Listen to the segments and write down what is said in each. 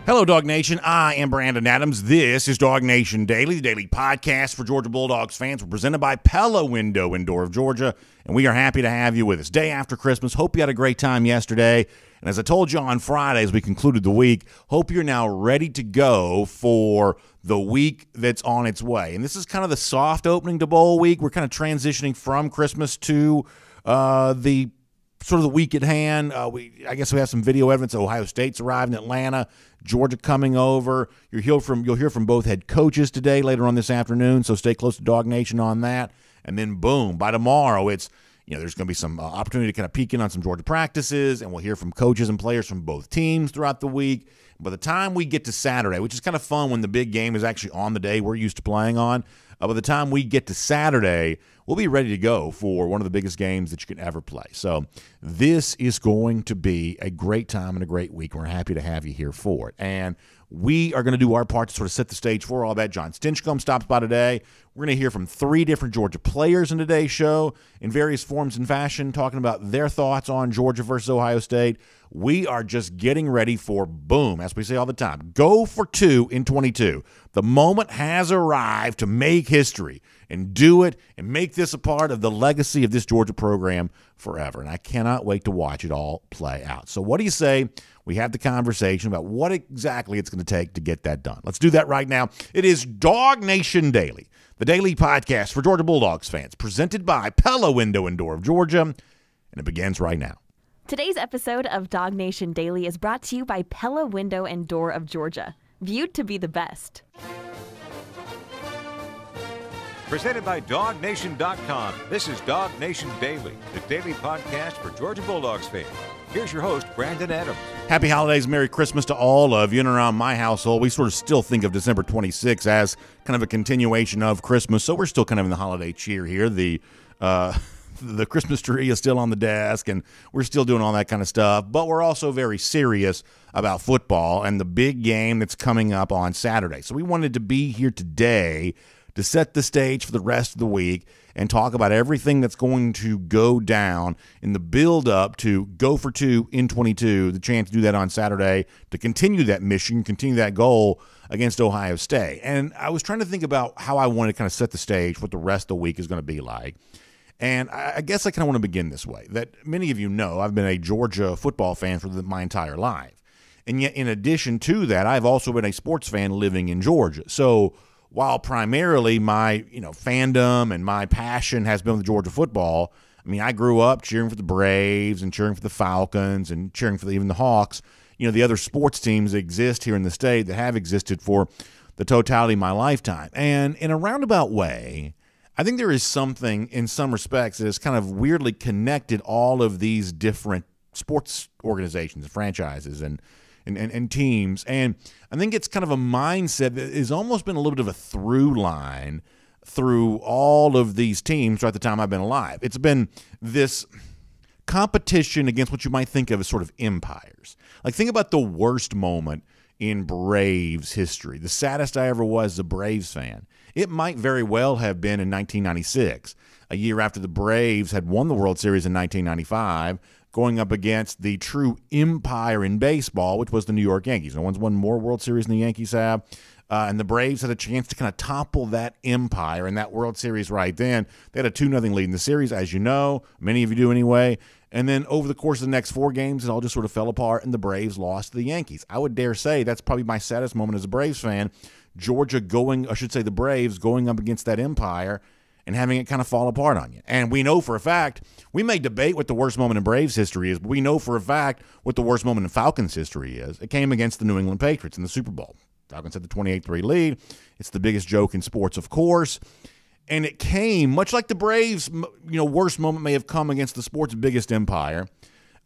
Hello, Dog Nation. I am Brandon Adams. This is DawgNation Daily, the daily podcast for Georgia Bulldogs fans. We're presented by Pella Window in Door of Georgia, and we are happy to have you with us. Day after Christmas. Hope you had a great time yesterday. And as I told you on Friday as we concluded the week, hope you're now ready to go for the week that's on its way. And this is kind of the soft opening to bowl week. We're kind of transitioning from Christmas to the week at hand. I guess we have some video evidence. Ohio State's arrived in Atlanta. Georgia coming over. You'll hear from both head coaches today, later on this afternoon, so stay close to Dog Nation on that. And then, boom, by tomorrow, there's going to be some opportunity to kind of peek in on some Georgia practices, and we'll hear from coaches and players from both teams throughout the week. By the time we get to Saturday, which is kind of fun when the big game is actually on the day we're used to playing on, by the time we get to Saturday, we'll be ready to go for one of the biggest games that you can ever play. So this is going to be a great time and a great week. We're happy to have you here for it. And we are going to do our part to sort of set the stage for all that. John Stinchcomb stops by today. We're going to hear from 3 different Georgia players in today's show in various forms and fashion, talking about their thoughts on Georgia versus Ohio State. We are just getting ready for, boom, as we say all the time, go for 2 in 22. The moment has arrived to make history and do it and make this a part of the legacy of this Georgia program forever. And I cannot wait to watch it all play out. So what do you say we have the conversation about what exactly it's going to take to get that done? Let's do that right now. It is DawgNation Daily, the daily podcast for Georgia Bulldogs fans, presented by Pella Window in Door of Georgia, and it begins right now. Today's episode of DawgNation Daily is brought to you by Pella Window and Door of Georgia, viewed to be the best. Presented by DawgNation.com. This is DawgNation Daily, the daily podcast for Georgia Bulldogs fans. Here's your host, Brandon Adams. Happy holidays, Merry Christmas to all of you. In and around my household, we sort of still think of December 26th as kind of a continuation of Christmas, so we're still kind of in the holiday cheer here. The Christmas tree is still on the desk, and we're still doing all that kind of stuff, but we're also very serious about football and the big game that's coming up on Saturday. So we wanted to be here today to set the stage for the rest of the week and talk about everything that's going to go down in the build-up to go for 2 in 22, the chance to do that on Saturday, to continue that mission, continue that goal against Ohio State. And I was trying to think about how I want to kind of set the stage, what the rest of the week is going to be like. And I guess I kind of want to begin this way, that many of you know I've been a Georgia football fan for my entire life. And yet, in addition to that, I've also been a sports fan living in Georgia. So while primarily my fandom and my passion has been with Georgia football, I mean, I grew up cheering for the Braves and cheering for the Falcons and cheering for even the Hawks, the other sports teams that exist here in the state that have existed for the totality of my lifetime. And in a roundabout way, I think there is something in some respects that has kind of weirdly connected all of these different sports organizations and franchises and teams. And I think it's kind of a mindset that has almost been a little bit of a through line through all of these teams throughout the time I've been alive. It's been this competition against what you might think of as sort of empires. Like, think about the worst moment in Braves history. The saddest I ever was as a Braves fan. It might very well have been in 1996, a year after the Braves had won the World Series in 1995, going up against the true empire in baseball, which was the New York Yankees. No one's won more World Series than the Yankees have. And the Braves had a chance to kind of topple that empire in that World Series right then. They had a 2-0 lead in the series, as you know. Many of you do anyway. And then over the course of the next 4 games, it all just sort of fell apart, and the Braves lost to the Yankees. I would dare say that's probably my saddest moment as a Braves fan. The Braves going up against that empire and having it kind of fall apart on you. And we know for a fact, we may debate what the worst moment in Braves history is, but we know for a fact what the worst moment in Falcons history is. It came against the New England Patriots in the Super Bowl. Falcons had the 28-3 lead. It's the biggest joke in sports, of course. And it came, much like the Braves' worst moment may have come against the sport's biggest empire,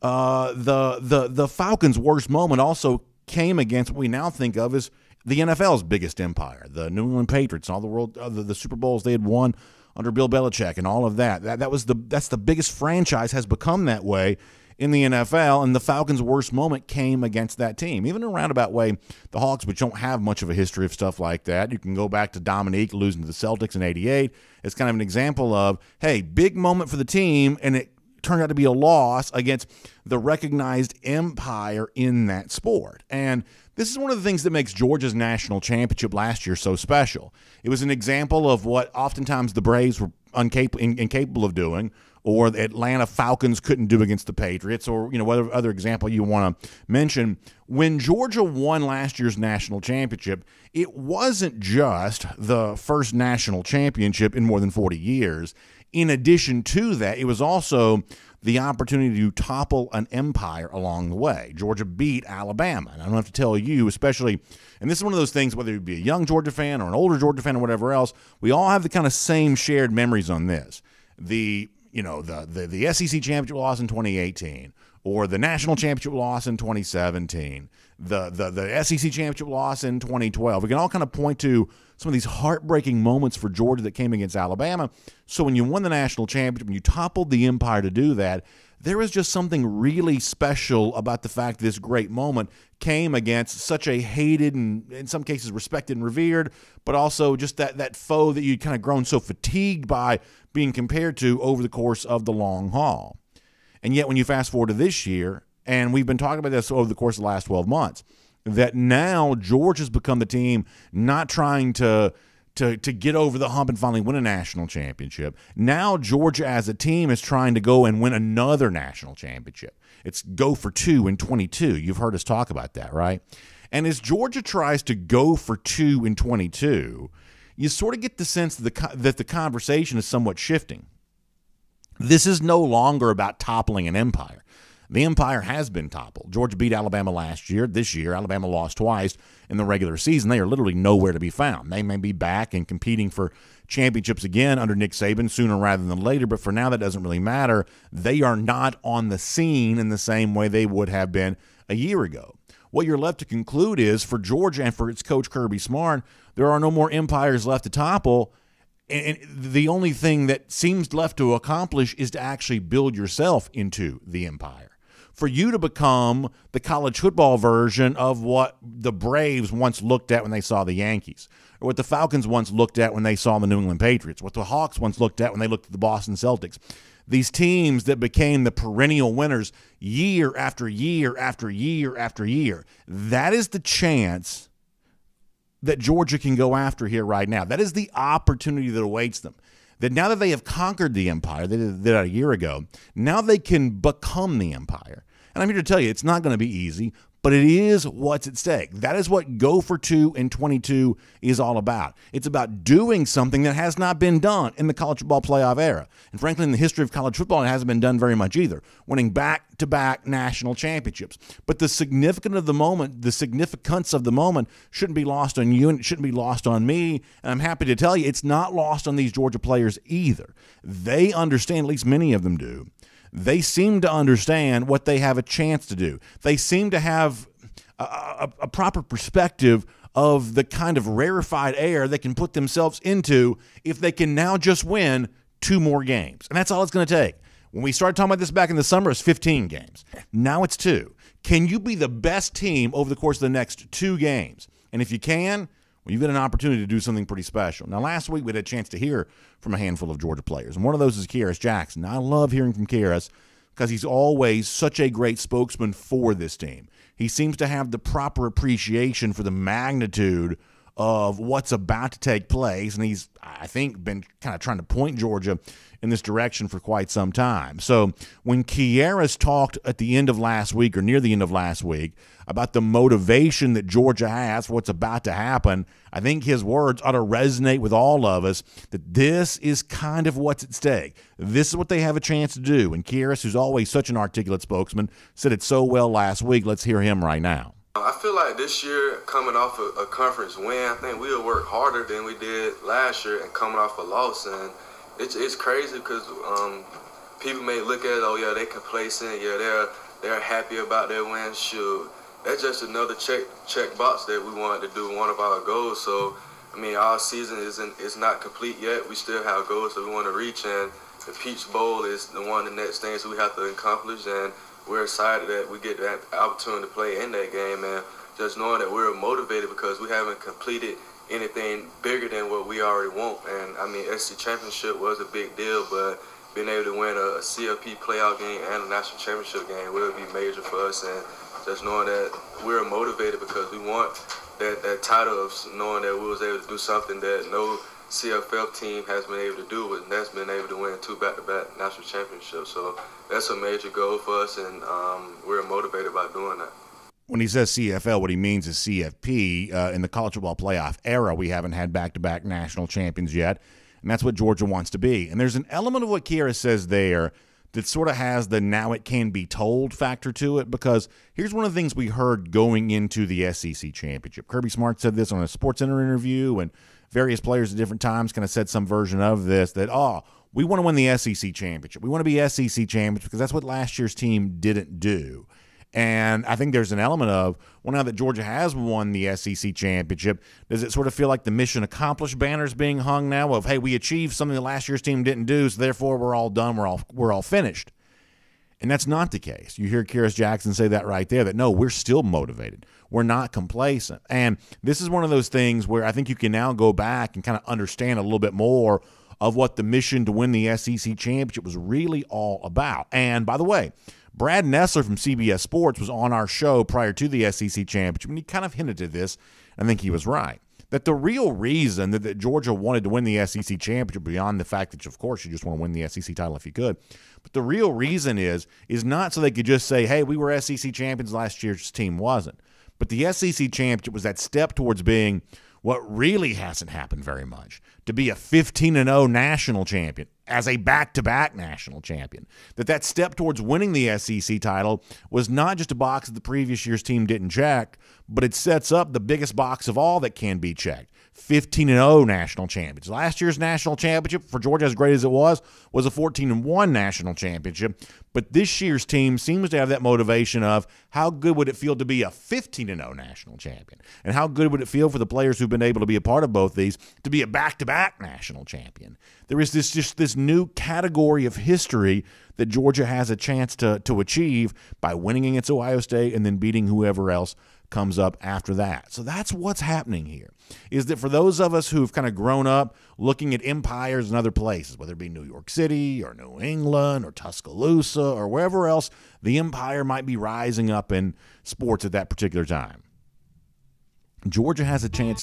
the Falcons' worst moment also came against what we now think of as the NFL's biggest empire, the New England Patriots and all the Super Bowls they had won under Bill Belichick and all of that. That's the biggest franchise has become that way in the NFL, and the Falcons' worst moment came against that team. Even in a roundabout way, the Hawks, which don't have much of a history of stuff like that, you can go back to Dominique losing to the Celtics in '88. It's kind of an example of, hey, big moment for the team, and it turned out to be a loss against the recognized empire in that sport. And This is one of the things that makes Georgia's national championship last year so special. It was an example of what oftentimes the Braves were incapable of doing, or the Atlanta Falcons couldn't do against the Patriots, or whatever other example you want to mention. When Georgia won last year's national championship, it wasn't just the first national championship in more than 40 years. In addition to that, it was also the opportunity to topple an empire along the way. Georgia beat Alabama. And I don't have to tell you, especially, and this is one of those things, whether you be a young Georgia fan or an older Georgia fan or whatever else, we all have the kind of same shared memories on this. The SEC championship loss in 2018, or the national championship loss in 2017, the SEC championship loss in 2012. We can all kind of point to some of these heartbreaking moments for Georgia that came against Alabama. So when you won the national championship, when you toppled the empire to do that, there was just something really special about the fact this great moment came against such a hated and in some cases respected and revered, but also just that foe that you'd kind of grown so fatigued by being compared to over the course of the long haul. And yet when you fast forward to this year, and we've been talking about this over the course of the last 12 months, that now Georgia's become the team not trying to get over the hump and finally win a national championship. Now Georgia as a team is trying to go and win another national championship. It's go for 2 in 22. You've heard us talk about that, right? And as Georgia tries to go for 2 in 22, you sort of get the sense that the conversation is somewhat shifting. This is no longer about toppling an empire. The empire has been toppled. Georgia beat Alabama last year. This year, Alabama lost twice in the regular season. They are literally nowhere to be found. They may be back and competing for championships again under Nick Saban sooner rather than later, but for now that doesn't really matter. They are not on the scene in the same way they would have been a year ago. What you're left to conclude is, for Georgia and for its coach Kirby Smart, there are no more empires left to topple, and the only thing that seems left to accomplish is to actually build yourself into the empire. For you to become the college football version of what the Braves once looked at when they saw the Yankees, or what the Falcons once looked at when they saw the New England Patriots, what the Hawks once looked at when they looked at the Boston Celtics. These teams that became the perennial winners year after year after year after year. That is the chance that Georgia can go after here right now. That is the opportunity that awaits them. That now that they have conquered the empire, they did that a year ago, now they can become the empire. And I'm here to tell you, it's not going to be easy, but it is what's at stake. That is what Go for 2 in 22 is all about. It's about doing something that has not been done in the college football playoff era. And frankly, in the history of college football, it hasn't been done very much either, winning back-to-back national championships. But the significance of the moment shouldn't be lost on you, and it shouldn't be lost on me. And I'm happy to tell you, it's not lost on these Georgia players either. They understand, at least many of them do. They seem to understand what they have a chance to do. They seem to have a proper perspective of the kind of rarefied air they can put themselves into if they can now just win 2 more games. And that's all it's going to take. When we started talking about this back in the summer, it was 15 games. Now it's 2. Can you be the best team over the course of the next 2 games? And if you can, well, you've got an opportunity to do something pretty special. Now, last week we had a chance to hear from a handful of Georgia players, and one of those is Kearis Jackson. Now, I love hearing from Kearis because he's always such a great spokesman for this team. He seems to have the proper appreciation for the magnitude of what's about to take place, and he's, I think, been kind of trying to point Georgia in this direction for quite some time. So when Kearis talked at the end of last week, or near the end of last week, about the motivation that Georgia has for what's about to happen, I think his words ought to resonate with all of us, that this is kind of what's at stake. This is what they have a chance to do. And Kearis, who's always such an articulate spokesman, said it so well last week. Let's hear him right now. I feel like this year, coming off a conference win, I think we'll work harder than we did last year, and coming off a loss. And it's crazy because people may look at it, oh yeah, they complacent, yeah, they're happy about their win. Shoot, that's just another check box that we wanted to do, one of our goals. So I mean, our season is not complete yet. We still have goals that we want to reach, and the Peach Bowl is the next things we have to accomplish. And we're excited that we get that opportunity to play in that game, and just knowing that we're motivated because we haven't completed anything bigger than what we already want. And I mean, SC Championship was a big deal, but being able to win a CLP playoff game and a national championship game will be major for us. And just knowing that we're motivated because we want that title of knowing that we was able to do something that no CFL team has been able to do, and that's been able to win 2 back-to-back national championships. So that's a major goal for us, and we're motivated by doing that. When he says CFL, what he means is CFP. In the college football playoff era, we haven't had back-to-back national champions yet, and that's what Georgia wants to be. And there's an element of what Kearis says there that sort of has the now it can be told factor to it, because here's one of the things we heard going into the SEC championship. Kirby Smart said this on a SportsCenter interview, and various players at different times kind of said some version of this, that, we want to win the SEC championship. We want to be SEC champions because that's what last year's team didn't do. And I think there's an element of, well, now that Georgia has won the SEC championship, does it sort of feel like the mission accomplished banner's being hung now of, hey, we achieved something that last year's team didn't do, so therefore we're all done, we're all finished. And that's not the case. You hear Kearis Jackson say that right there, that no, we're still motivated. We're not complacent. And this is one of those things where I think you can now go back and kind of understand a little bit more of what the mission to win the SEC championship was really all about. And by the way, Brad Nessler from CBS Sports was on our show prior to the SEC championship, and he kind of hinted at this. I think he was right, that the real reason that Georgia wanted to win the SEC championship, beyond the fact that, of course, you just want to win the SEC title if you could, but the real reason is not so they could just say, hey, we were SEC champions last year's team wasn't. But the SEC championship was that step towards being what really hasn't happened very much, to be a 15-0 national champion as a back-to-back national champion. That step towards winning the SEC title was not just a box that the previous year's team didn't check, but it sets up the biggest box of all that can be checked. 15-0 national champions. Last year's national championship, for Georgia, as great as it was a 14-1 national championship. But this year's team seems to have that motivation of how good would it feel to be a 15-0 national champion? And how good would it feel for the players who've been able to be a part of both these to be a back-to-back national champion? There is this new category of history that Georgia has a chance to achieve by winning against Ohio State and then beating whoever else comes up after that. So that's what's happening here, is that for those of us who've kind of grown up looking at empires in other places, whether it be New York City or New England or Tuscaloosa or wherever else the empire might be rising up in sports at that particular time, Georgia has a chance.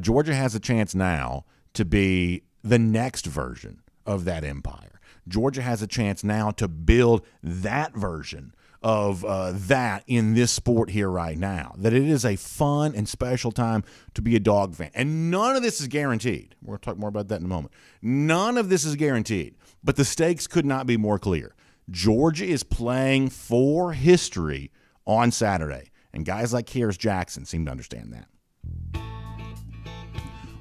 Georgia has a chance now to be the next version of that empire. Georgia has a chance now to build that version of that in this sport here right now, that it is a fun and special time to be a dog fan. And none of this is guaranteed. We're going to talk more about that in a moment. None of this is guaranteed, but the stakes could not be more clear. Georgia is playing for history on Saturday, and guys like Kearis Jackson seem to understand that.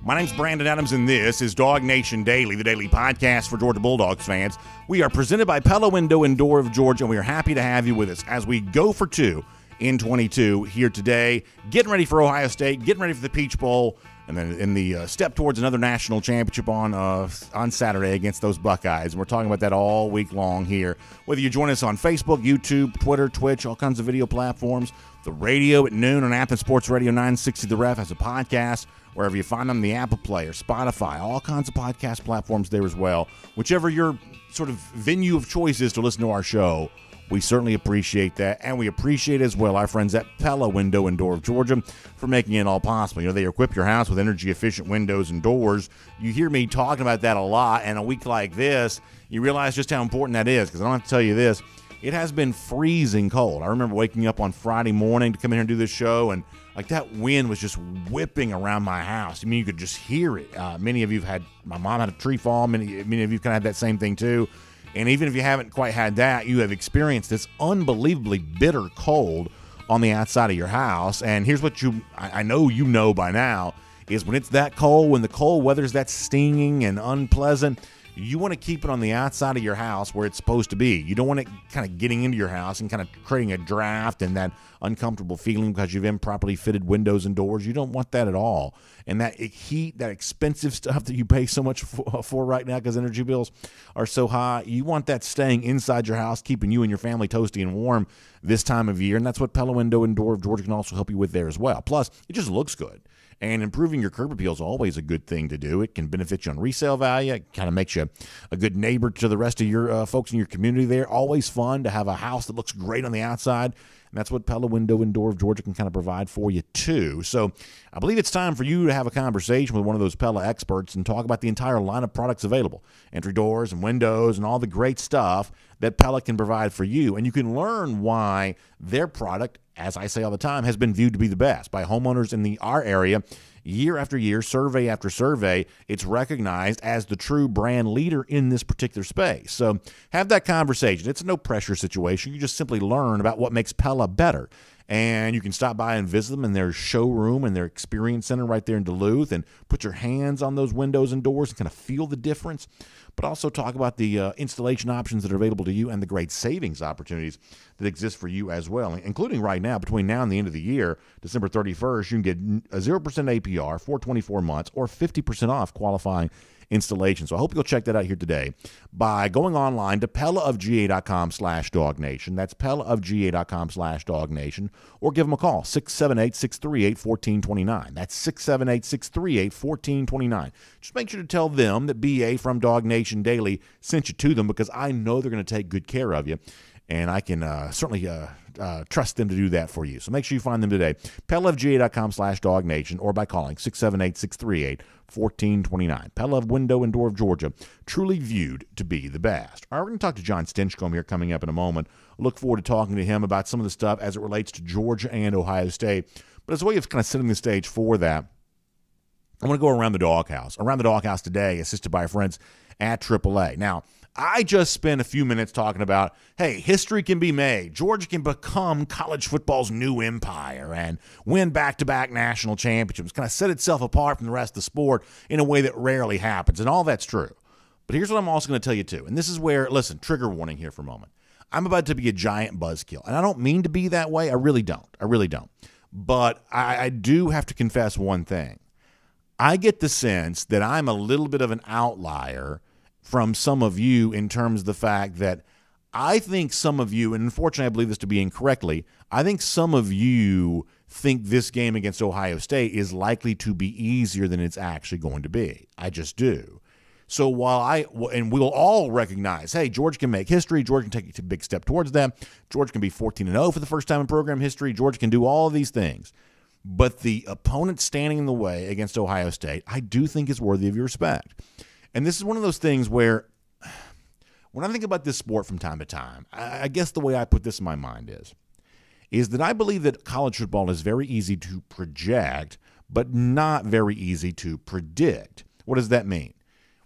My name's Brandon Adams, and this is DawgNation Daily, the daily podcast for Georgia Bulldogs fans. We are presented by Pella Window and Door of Georgia, and we are happy to have you with us as we go for 2 in 22 here today, getting ready for Ohio State, getting ready for the Peach Bowl, and then in the step towards another national championship on Saturday against those Buckeyes. And we're talking about that all week long here. Whether you join us on Facebook, YouTube, Twitter, Twitch, all kinds of video platforms, the radio at noon on Athens Sports Radio 960 The Ref has a podcast, wherever you find them, the Apple Player, Spotify, all kinds of podcast platforms there as well. Whichever your sort of venue of choice is to listen to our show, we certainly appreciate that, and we appreciate as well our friends at Pella Window and Door of Georgia for making it all possible. You know, they equip your house with energy-efficient windows and doors. You hear me talking about that a lot, and a week like this, you realize just how important that is, because I don't have to tell you this, it has been freezing cold. I remember waking up on Friday morning to come in here and do this show, and like that wind was just whipping around my house. I mean, you could just hear it. Many of you have had, my mom had a tree fall. Many of you kind of had that same thing too. And even if you haven't quite had that, you have experienced this unbelievably bitter cold on the outside of your house. And here's what I know you know by now, is when it's that cold, when the cold weather's that stinging and unpleasant, you want to keep it on the outside of your house where it's supposed to be. You don't want it kind of getting into your house and kind of creating a draft and that uncomfortable feeling because you've improperly fitted windows and doors. You don't want that at all. And that heat, that expensive stuff that you pay so much for right now because energy bills are so high, you want that staying inside your house, keeping you and your family toasty and warm this time of year. And that's what Pella Window and Door of Georgia can also help you with there as well. Plus, it just looks good. And improving your curb appeal is always a good thing to do. It can benefit you on resale value. It kind of makes you a good neighbor to the rest of your folks in your community there. Always fun to have a house that looks great on the outside. And that's what Pella Window and Door of Georgia can kind of provide for you, too. So I believe it's time for you to have a conversation with one of those Pella experts and talk about the entire line of products available, entry doors and windows and all the great stuff that Pella can provide for you. And you can learn why their product, as I say all the time, has been viewed to be the best by homeowners in our area. Year after year, survey after survey, it's recognized as the true brand leader in this particular space. So have that conversation. It's a no-pressure situation. You just simply learn about what makes Pella better. And you can stop by and visit them in their showroom and their experience center right there in Duluth and put your hands on those windows and doors and kind of feel the difference. But also talk about the installation options that are available to you and the great savings opportunities that exist for you as well, including right now, between now and the end of the year, December 31st, you can get a 0% APR for 24 months or 50% off qualifying installation. So I hope you'll check that out here today by going online to pellaofga.com/DawgNation. That's pellaofga.com/DawgNation, or give them a call, 678-638-1429. That's 678-638-1429. Just make sure to tell them that BA from DawgNation Daily sent you to them, because I know they're going to take good care of you. And I can certainly trust them to do that for you. So make sure you find them today. PellaofGA.com/DawgNation, or by calling 678-638-1429. Pella Window and Door of Georgia, truly viewed to be the best. All right, we're going to talk to John Stinchcomb here coming up in a moment. Look forward to talking to him about some of the stuff as it relates to Georgia and Ohio State. But as a way of kind of setting the stage for that, I want to go around the doghouse. Around the doghouse today, assisted by our friends at AAA. Now, I just spent a few minutes talking about, hey, history can be made. Georgia can become college football's new empire and win back-to-back national championships, kind of set itself apart from the rest of the sport in a way that rarely happens, and all that's true. But here's what I'm also going to tell you, too, and this is where, listen, trigger warning here for a moment. I'm about to be a giant buzzkill, and I don't mean to be that way. I really don't. But I do have to confess one thing. I get the sense that I'm a little bit of an outlier from some of you in terms of the fact that I think some of you, and unfortunately I believe this to be incorrectly, I think some of you think this game against Ohio State is likely to be easier than it's actually going to be. I just do. So and we'll all recognize, hey, Georgia can make history. Georgia can take a big step towards that. Georgia can be 14-0 for the first time in program history. Georgia can do all of these things. But the opponent standing in the way against Ohio State, I do think is worthy of your respect. And this is one of those things where when I think about this sport from time to time, I guess the way I put this in my mind is that I believe that college football is very easy to project, but not very easy to predict. What does that mean?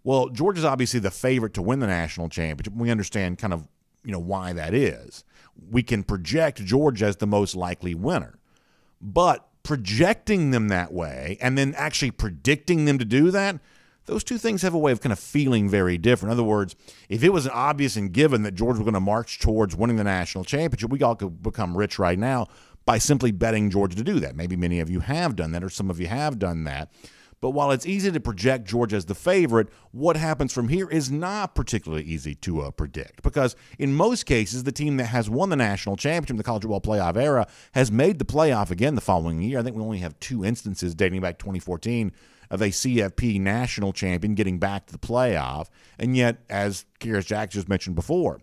Well, Georgia's obviously the favorite to win the national championship. We understand kind of, why that is. We can project Georgia as the most likely winner. But projecting them that way and then actually predicting them to do that, those two things have a way of kind of feeling very different. In other words, if it was obvious and given that Georgia was going to march towards winning the national championship, we all could become rich right now by simply betting Georgia to do that. Maybe many of you have done that, or some of you have done that. But while it's easy to project Georgia as the favorite, what happens from here is not particularly easy to predict, because in most cases, the team that has won the national championship in the college football playoff era has made the playoff again the following year. I think we only have two instances dating back to 2014 of a CFP national champion getting back to the playoff. And yet, as Kearis Jackson just mentioned before,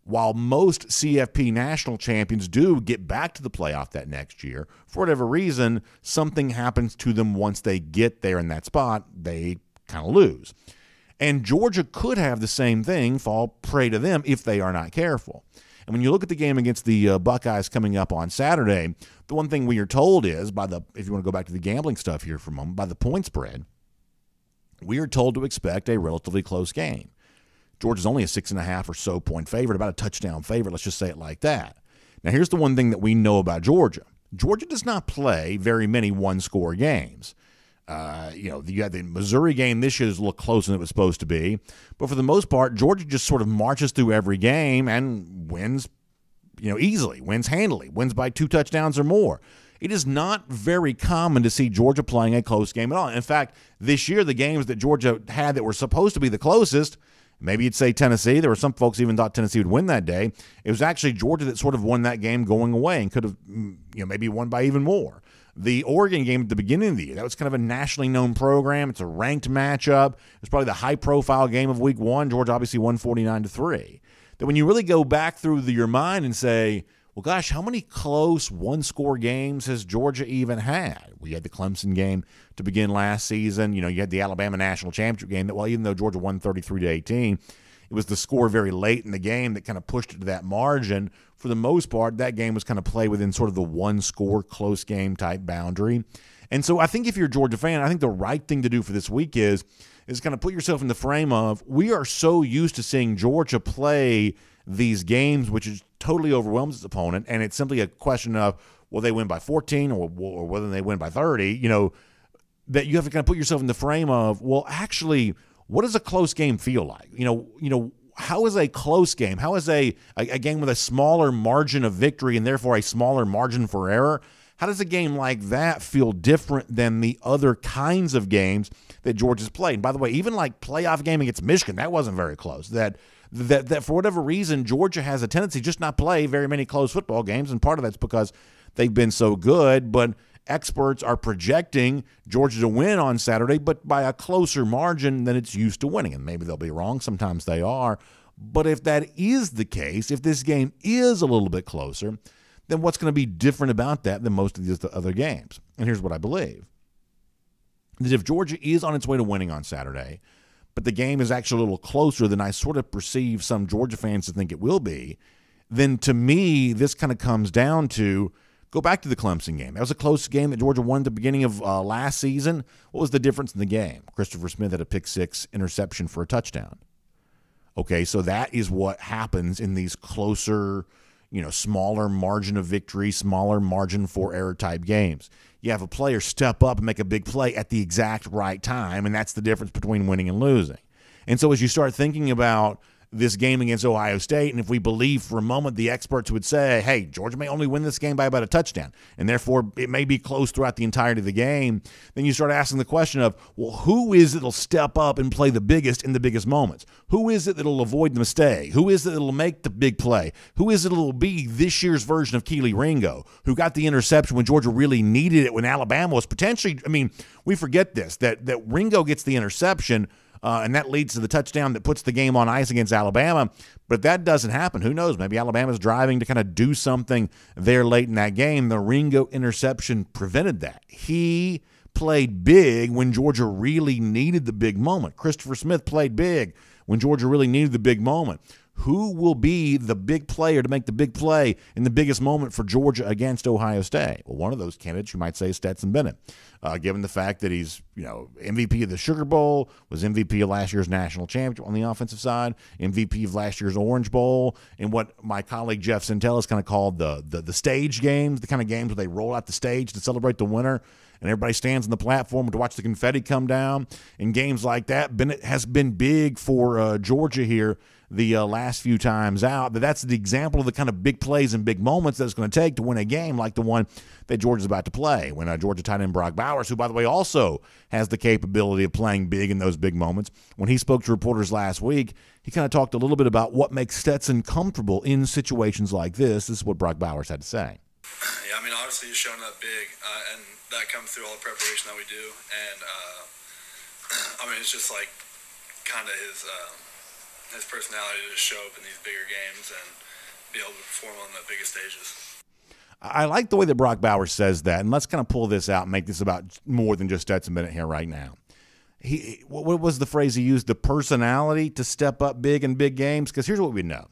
while most CFP national champions do get back to the playoff that next year, for whatever reason, something happens to them once they get there in that spot, they kind of lose. And Georgia could have the same thing fall prey to them if they are not careful. And when you look at the game against the Buckeyes coming up on Saturday, the one thing we are told is, if you want to go back to the gambling stuff here for a moment, by the point spread, we are told to expect a relatively close game. Georgia's only a 6.5 or so point favorite, about a touchdown favorite. Let's just say it like that. Now, here's the one thing that we know about Georgia. Georgia does not play very many one-score games. You had the Missouri game this year looked closer than it was supposed to be. But for the most part, Georgia just sort of marches through every game and wins, easily, wins handily, wins by 2 touchdowns or more. It is not very common to see Georgia playing a close game at all. In fact, this year, the games that Georgia had that were supposed to be the closest, maybe you'd say Tennessee. There were some folks even thought Tennessee would win that day. It was actually Georgia that sort of won that game going away and could have maybe won by even more. The Oregon game at the beginning of the year, that was kind of a nationally known program. It's a ranked matchup. It was probably the high-profile game of week one. Georgia obviously won 49-3. That when you really go back through your mind and say, well, gosh, how many close one-score games has Georgia even had? We had the Clemson game to begin last season. You had the Alabama national championship game that, well, even though Georgia won 33-18, it was the score very late in the game that kind of pushed it to that margin. For the most part, that game was kind of played within sort of the one-score close game type boundary. And so I think if you're a Georgia fan, I think the right thing to do for this week is kind of put yourself in the frame of, we are so used to seeing Georgia play these games, which is totally overwhelms its opponent, and it's simply a question of, will they win by 14 or whether they win by 30, that you have to kind of put yourself in the frame of, well, actually, what does a close game feel like? How is a close game? How is a game with a smaller margin of victory and therefore a smaller margin for error? How does a game like that feel different than the other kinds of games that Georgia's played? And by the way, even like playoff game against Michigan, that wasn't very close. That for whatever reason, Georgia has a tendency to just not play very many close football games, and part of that's because they've been so good. But experts are projecting Georgia to win on Saturday, but by a closer margin than it's used to winning. And maybe they'll be wrong. Sometimes they are. But if that is the case, if this game is a little bit closer, then what's going to be different about that than most of these other games? And here's what I believe. That if Georgia is on its way to winning on Saturday, but the game is actually a little closer than I sort of perceive some Georgia fans to think it will be, then to me, this kind of comes down to, go back to the Clemson game. That was a close game that Georgia won at the beginning of last season. What was the difference in the game? Christopher Smith had a pick-6 interception for a touchdown. Okay, so that is what happens in these closer, smaller margin of victory, smaller margin for error type games. You have a player step up and make a big play at the exact right time, and that's the difference between winning and losing. And so as you start thinking about this game against Ohio State, and if we believe for a moment the experts would say, hey, Georgia may only win this game by about a touchdown, and therefore it may be close throughout the entirety of the game, then you start asking the question of, well, who is it that'll step up and play the biggest in the biggest moments? Who is it that'll avoid the mistake? Who is it that'll make the big play? Who is it that'll be this year's version of Kearis Ringo, who got the interception when Georgia really needed it, when Alabama was potentially, we forget this, that Ringo gets the interception, and that leads to the touchdown that puts the game on ice against Alabama. But if that doesn't happen, who knows? Maybe Alabama's driving to kind of do something there late in that game. The Ringo interception prevented that. He played big when Georgia really needed the big moment. Christopher Smith played big when Georgia really needed the big moment. Who will be the big player to make the big play in the biggest moment for Georgia against Ohio State? Well, one of those candidates you might say is Stetson Bennett, given the fact that he's MVP of the Sugar Bowl, was MVP of last year's national championship on the offensive side, MVP of last year's Orange Bowl, and what my colleague Jeff Sentell has kind of called the stage games, the kind of games where they roll out the stage to celebrate the winner, and everybody stands on the platform to watch the confetti come down. In games like that, Bennett has been big for Georgia here the last few times out. But that's the example of the kind of big plays and big moments that it's going to take to win a game like the one that Georgia's about to play. When Georgia tight end Brock Bowers, who, by the way, also has the capability of playing big in those big moments, when he spoke to reporters last week, he kind of talked a little bit about what makes Stetson comfortable in situations like this. This is what Brock Bowers had to say. Yeah, obviously he's showing up big, and that comes through all the preparation that we do. And, it's just like kind of his personality to just show up in these bigger games and be able to perform on the biggest stages. I like the way that Brock Bowers says that, and let's kind of pull this out and make this about more than just Stetson Bennett here right now. What was the phrase he used? The personality to step up big in big games? Because here's what we know.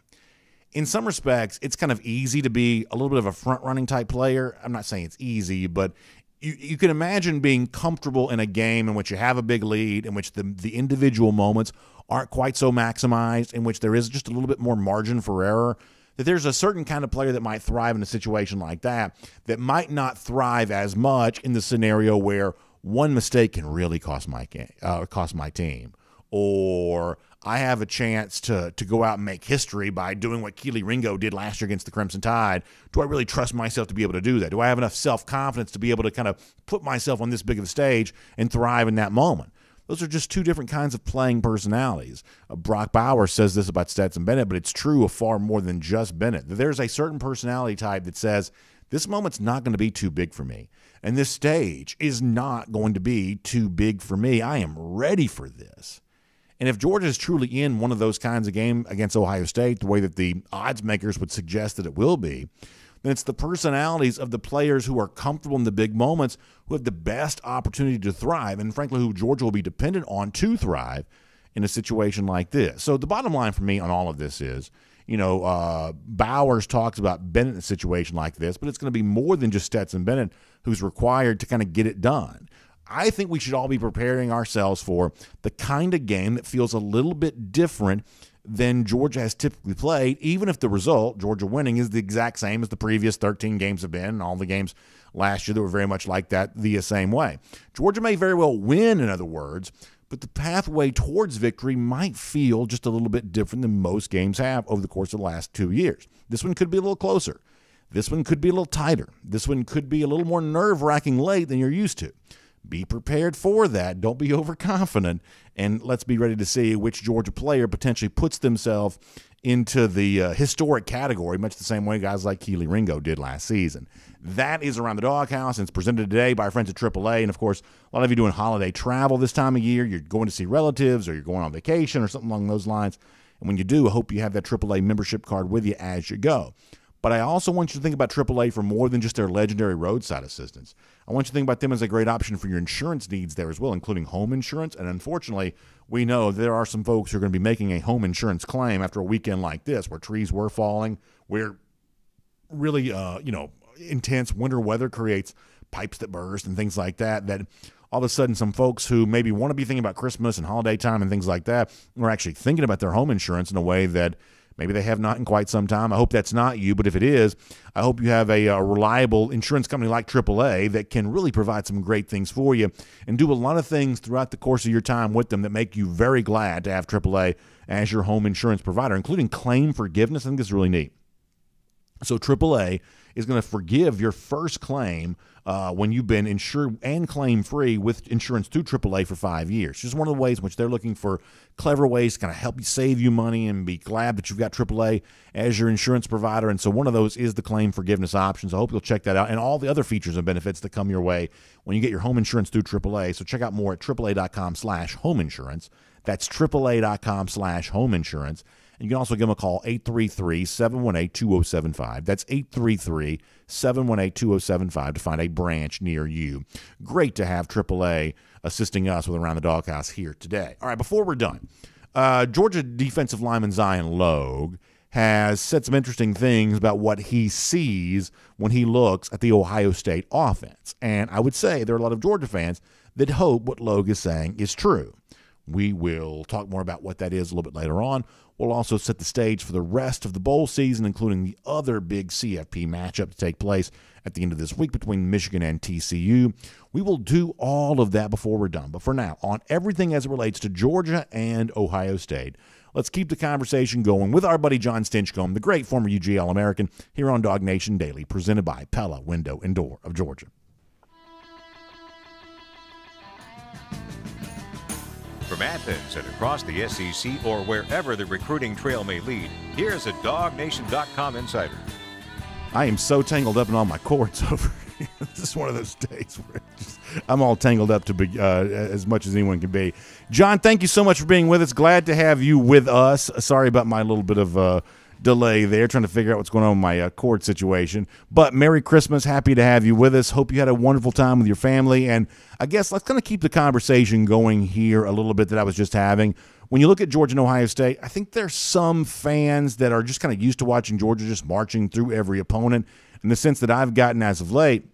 In some respects, it's kind of easy to be a little bit of a front-running type player. I'm not saying it's easy, but you can imagine being comfortable in a game in which you have a big lead, in which the individual moments aren't quite so maximized, in which there is just a little bit more margin for error, that there's a certain kind of player that might thrive in a situation like that might not thrive as much in the scenario where one mistake can really cost my team, or I have a chance to go out and make history by doing what Kearis Ringo did last year against the Crimson Tide. Do I really trust myself to be able to do that? Do I have enough self-confidence to be able to kind of put myself on this big of a stage and thrive in that moment? Those are just two different kinds of playing personalities. Brock Bowers says this about Stetson Bennett, but it's true of far more than just Bennett. There's a certain personality type that says, This moment's not going to be too big for me. And this stage is not going to be too big for me. I am ready for this. And if Georgia is truly in one of those kinds of game against Ohio State, the way that the odds makers would suggest that it will be, then it's the personalities of the players who are comfortable in the big moments who have the best opportunity to thrive, and frankly, who Georgia will be dependent on to thrive in a situation like this. So the bottom line for me on all of this is, Bowers talks about Bennett in a situation like this, but it's going to be more than just Stetson Bennett who's required to kind of get it done. I think we should all be preparing ourselves for the kind of game that feels a little bit different than Georgia has typically played, even if the result, Georgia winning, is the exact same as the previous 13 games have been, and all the games last year that were very much like that the same way. Georgia may very well win, in other words, but the pathway towards victory might feel just a little bit different than most games have over the course of the last 2 years. This one could be a little closer. This one could be a little tighter. This one could be a little more nerve-wracking late than you're used to. Be prepared for that. Don't be overconfident. And let's be ready to see which Georgia player potentially puts themselves into the historic category, much the same way guys like Keely Ringo did last season. That is Around the Doghouse, and it's presented today by our friends at AAA. And, of course, a lot of you doing holiday travel this time of year. You're going to see relatives or you're going on vacation or something along those lines. And when you do, I hope you have that AAA membership card with you as you go. But I also want you to think about AAA for more than just their legendary roadside assistance. I want you to think about them as a great option for your insurance needs there as well, including home insurance. And unfortunately, we know there are some folks who are going to be making a home insurance claim after a weekend like this where trees were falling, where really, intense winter weather creates pipes that burst and things like that, that all of a sudden some folks who maybe want to be thinking about Christmas and holiday time and things like that are actually thinking about their home insurance in a way that maybe they have not in quite some time. I hope that's not you, but if it is, I hope you have a reliable insurance company like AAA that can really provide some great things for you and do a lot of things throughout the course of your time with them that make you very glad to have AAA as your home insurance provider, including claim forgiveness. I think it's really neat. So AAA is going to forgive your first claim when you've been insured and claim-free with insurance through AAA for 5 years. Just one of the ways in which they're looking for clever ways to kind of help you save you money and be glad that you've got AAA as your insurance provider. And so one of those is the claim forgiveness options. I hope you'll check that out and all the other features and benefits that come your way when you get your home insurance through AAA. So check out more at AAA.com/home insurance. That's AAA.com/home insurance. You can also give them a call, 833-718-2075. That's 833-718-2075 to find a branch near you. Great to have AAA assisting us with Around the Doghouse here today. All right, before we're done, Georgia defensive lineman Zion Logue has said some interesting things about what he sees when he looks at the Ohio State offense. And I would say there are a lot of Georgia fans that hope what Logue is saying is true. We will talk more about what that is a little bit later on. We'll also set the stage for the rest of the bowl season, including the other big CFP matchup to take place at the end of this week between Michigan and TCU. We will do all of that before we're done. But for now, on everything as it relates to Georgia and Ohio State, let's keep the conversation going with our buddy John Stinchcomb, the great former UGA All-American, here on DawgNation Daily, presented by Pella Window and Door of Georgia. From Athens and across the SEC or wherever the recruiting trail may lead, here's a DawgNation.com insider. I am so tangled up in all my cords over here. This is one of those days where I'm all tangled up to be as much as anyone can be. John, thank you so much for being with us. Glad to have you with us. Sorry about my little bit of delay there, trying to figure out what's going on with my cord situation. But Merry Christmas. Happy to have you with us. Hope you had a wonderful time with your family. And I guess let's kind of keep the conversation going here a little bit that I was just having. When you look at Georgia and Ohio State, I think there's some fans that are just kind of used to watching Georgia just marching through every opponent. In the sense that I've gotten as of late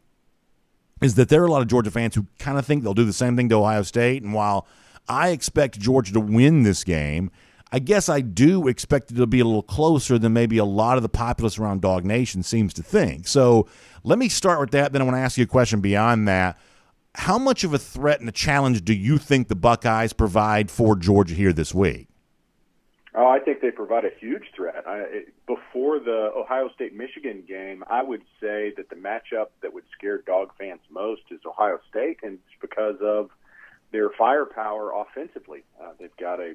is that there are a lot of Georgia fans who kind of think they'll do the same thing to Ohio State. And while I expect Georgia to win this game, I guess I do expect it to be a little closer than maybe a lot of the populace around DawgNation seems to think. So let me start with that. Then I want to ask you a question beyond that. How much of a threat and a challenge do you think the Buckeyes provide for Georgia here this week? Oh, I think they provide a huge threat. Before the Ohio State-Michigan game, I would say that the matchup that would scare Dog fans most is Ohio State, and it's because of their firepower offensively. They've got a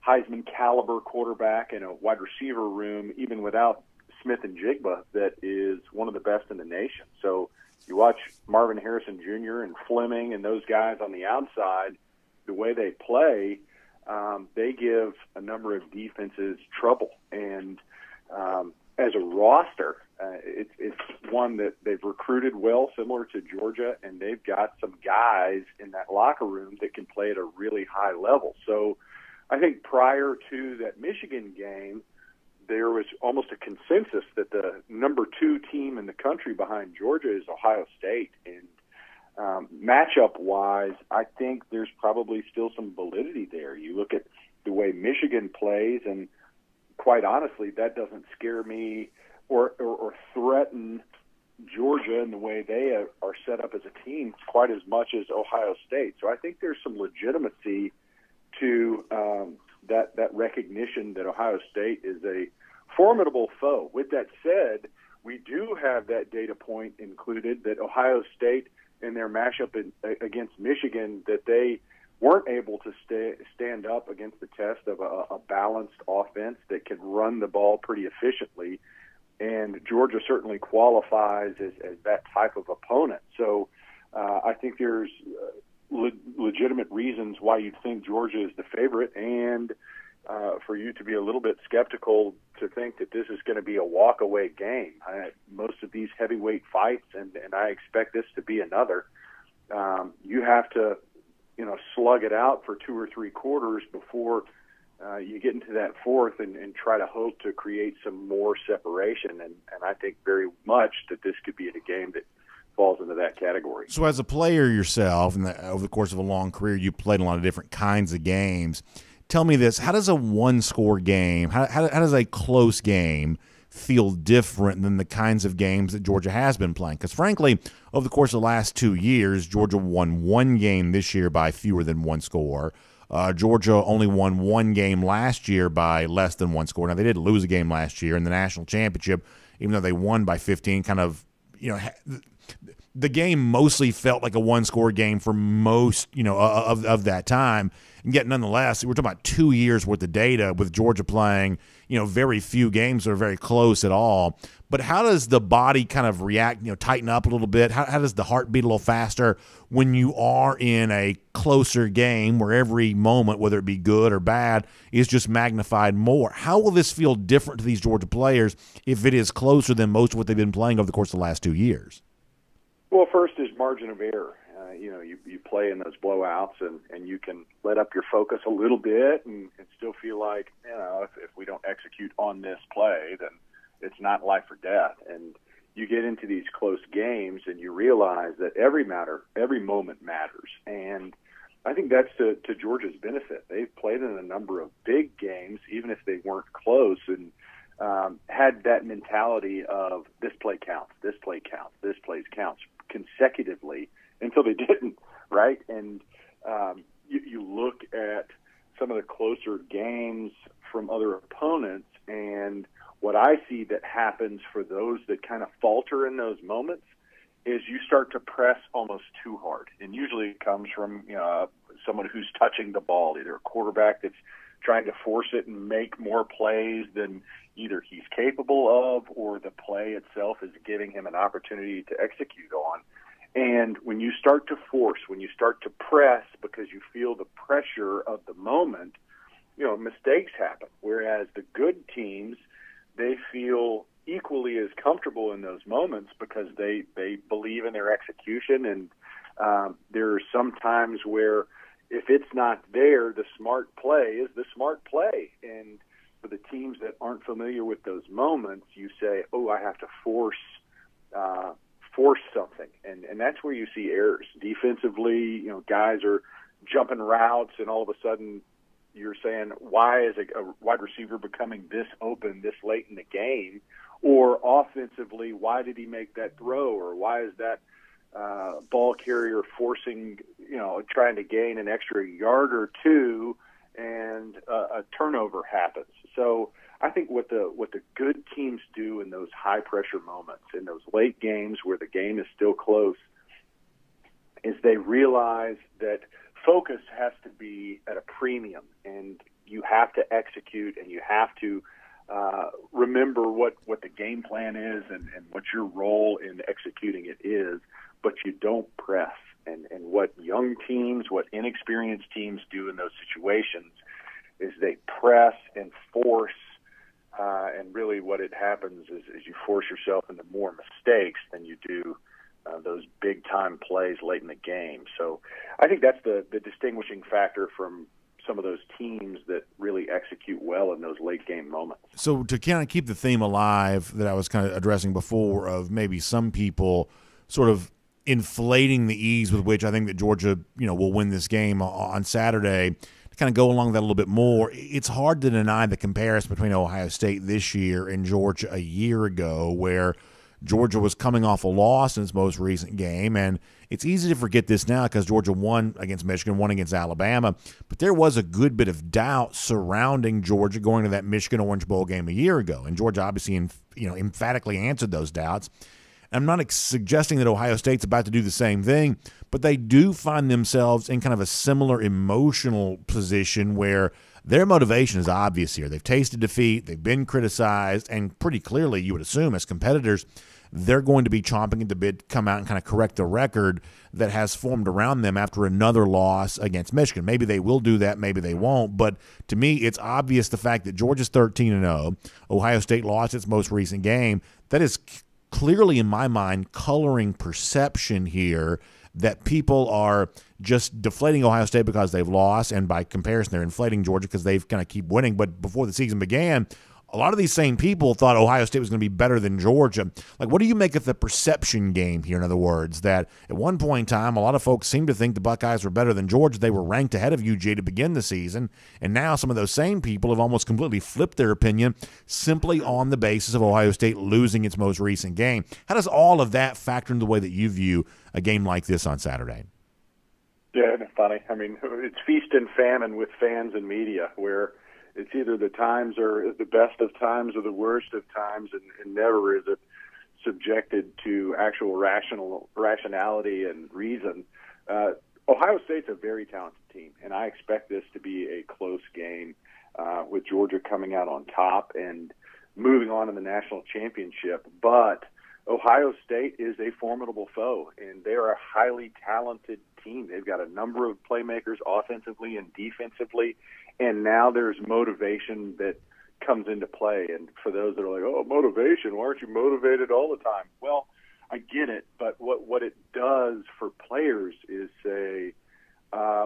Heisman-caliber quarterback and a wide receiver room, even without Smith and Jigba that is one of the best in the nation. So you watch Marvin Harrison Jr. and Fleming and those guys on the outside, the way they play, they give a number of defenses trouble. And as a roster, it's one that they've recruited well, similar to Georgia, and they've got some guys in that locker room that can play at a really high level. So I think prior to that Michigan game, there was almost a consensus that the number 2 team in the country behind Georgia is Ohio State. And matchup-wise, I think there's probably still some validity there. You look at the way Michigan plays, and quite honestly, that doesn't scare me or threaten Georgia in the way they are set up as a team quite as much as Ohio State. So I think there's some legitimacy to that recognition that Ohio State is a formidable foe. With that said, we do have that data point included that Ohio State in their matchup against Michigan, that they weren't able to stand up against the test of a balanced offense that can run the ball pretty efficiently. And Georgia certainly qualifies as that type of opponent. So I think there's legitimate reasons why you'd think Georgia is the favorite, and for you to be a little bit skeptical to think that this is going to be a walk-away game. Most of these heavyweight fights, and I expect this to be another, you have to slug it out for 2 or 3 quarters before you get into that fourth and try to hope to create some more separation. And I think very much that this could be a game that falls into that category. So as a player yourself, and over the course of a long career, you played a lot of different kinds of games. Tell me this, how does a one-score game, how does a close game feel different than the kinds of games that Georgia has been playing? Because frankly, over the course of the last 2 years, Georgia won 1 game this year by fewer than 1 score. Georgia only won 1 game last year by less than 1 score. Now, they did lose a game last year in the national championship, even though they won by 15, the game mostly felt like a 1-score game for most, of that time. And yet, nonetheless, we're talking about 2 years worth of data with Georgia playing, very few games that are very close at all. But how does the body kind of react, tighten up a little bit? How does the heart beat a little faster when you are in a closer game where every moment, whether it be good or bad, is just magnified more? How will this feel different to these Georgia players if it is closer than most of what they've been playing over the course of the last 2 years? Well, first is margin of error. You play in those blowouts, and you can let up your focus a little bit and still feel like, if we don't execute on this play, then it's not life or death. And you get into these close games, and you realize that every moment matters. And I think that's to Georgia's benefit. They've played in a number of big games, even if they weren't close, and had that mentality of this play counts, this play counts, this play counts consecutively until they didn't, right? And you look at some of the closer games from other opponents, and what I see that happens for those that kind of falter in those moments is you start to press almost too hard. And usually it comes from someone who's touching the ball, either a quarterback that's trying to force it and make more plays than either he's capable of or the play itself is giving him an opportunity to execute on. And when you start to force, when you start to press because you feel the pressure of the moment, mistakes happen. Whereas the good teams, they feel equally as comfortable in those moments because they believe in their execution. And there are some times where if it's not there, the smart play is the smart play. And for the teams that aren't familiar with those moments, you say, I have to force something. And that's where you see errors. Defensively, guys are jumping routes, and all of a sudden you're saying, why is a wide receiver becoming this open this late in the game? Or offensively, why did he make that throw? Or why is that ball carrier forcing, trying to gain an extra yard or two, and a turnover happens? So I think what the good teams do in those high pressure moments, in those late games where the game is still close, is they realize that focus has to be at a premium, and you have to execute, and you have to remember what the game plan is and what your role in executing it is, but you don't press. And what young teams, what inexperienced teams do in those situations is they press and force, and really what it happens is you force yourself into more mistakes than you do those big-time plays late in the game. So I think that's the distinguishing factor from some of those teams that really execute well in those late-game moments. So to kind of keep the theme alive that I was kind of addressing before of maybe some people sort of inflating the ease with which I think that Georgia, will win this game on Saturday, to kind of go along that a little bit more, it's hard to deny the comparison between Ohio State this year and Georgia a year ago, where Georgia was coming off a loss in its most recent game, and it's easy to forget this now because Georgia won against Michigan, won against Alabama, but there was a good bit of doubt surrounding Georgia going to that Michigan Orange Bowl game a year ago, and Georgia obviously emphatically answered those doubts. I'm not suggesting that Ohio State's about to do the same thing, but they do find themselves in kind of a similar emotional position where their motivation is obvious here. They've tasted defeat, they've been criticized, and pretty clearly, you would assume, as competitors, they're going to be chomping at the bit to come out and kind of correct the record that has formed around them after another loss against Michigan. Maybe they will do that, maybe they won't, but to me, it's obvious the fact that Georgia's 13-0, Ohio State lost its most recent game. That is clearly, in my mind, coloring perception here that people are just deflating Ohio State because they've lost, and by comparison, they're inflating Georgia because they've kind of keep winning. But before the season began, a lot of these same people thought Ohio State was going to be better than Georgia. Like, what do you make of the perception game here? In other words, that at one point in time, a lot of folks seemed to think the Buckeyes were better than Georgia. They were ranked ahead of UGA to begin the season, and now some of those same people have almost completely flipped their opinion simply on the basis of Ohio State losing its most recent game. How does all of that factor into the way that you view a game like this on Saturday? Yeah, it's funny. I mean, it's feast and famine with fans and media, where it's either the times are the best of times or the worst of times, and never is it subjected to actual rationality and reason. Ohio State's a very talented team, and I expect this to be a close game with Georgia coming out on top and moving on in the national championship. But Ohio State is a formidable foe, and they are a highly talented team. They've got a number of playmakers offensively and defensively, and now there's motivation that comes into play. And for those that are like, oh, motivation, why aren't you motivated all the time? Well, I get it, but what it does for players is say,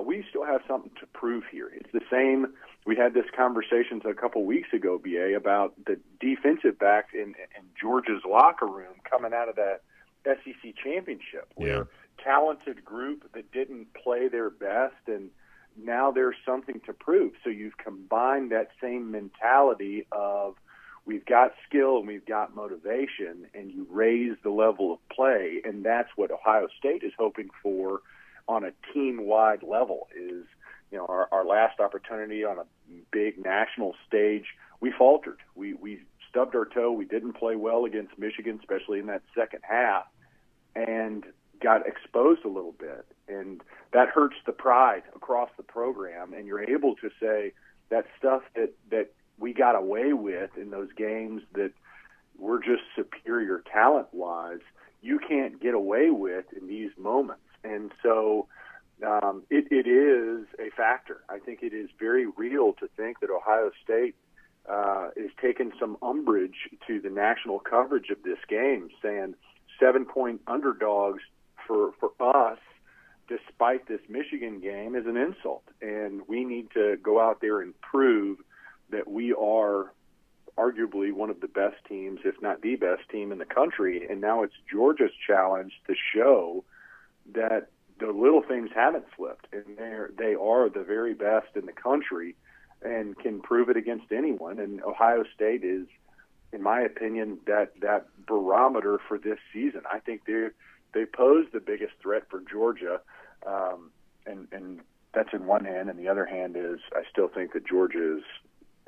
we still have something to prove here. It's the same. We had this conversation a couple weeks ago, BA, about the defensive backs in Georgia's locker room coming out of that SEC championship, where talented group that didn't play their best, and now there's something to prove. So you've combined that same mentality of we've got skill and we've got motivation, and you raise the level of play, and that's what Ohio State is hoping for on a team-wide level. Is, you know, our last opportunity on a big national stage, we faltered. We stubbed our toe. We didn't play well against Michigan, especially in that second half, and got exposed a little bit. And that hurts the pride across the program, and you're able to say that stuff that we got away with in those games that we're just superior talent-wise, you can't get away with in these moments. And so it is a factor. I think it is very real to think that Ohio State is taking some umbrage to the national coverage of this game, saying 7-point underdogs for us, despite this Michigan game, is an insult. And we need to go out there and prove that we are arguably one of the best teams, if not the best team in the country. And now it's Georgia's challenge to show that the little things haven't slipped, and they are the very best in the country and can prove it against anyone. And Ohio State is, in my opinion, that barometer for this season. I think they pose the biggest threat for Georgia, and that's in one hand. And the other hand is I still think that Georgia is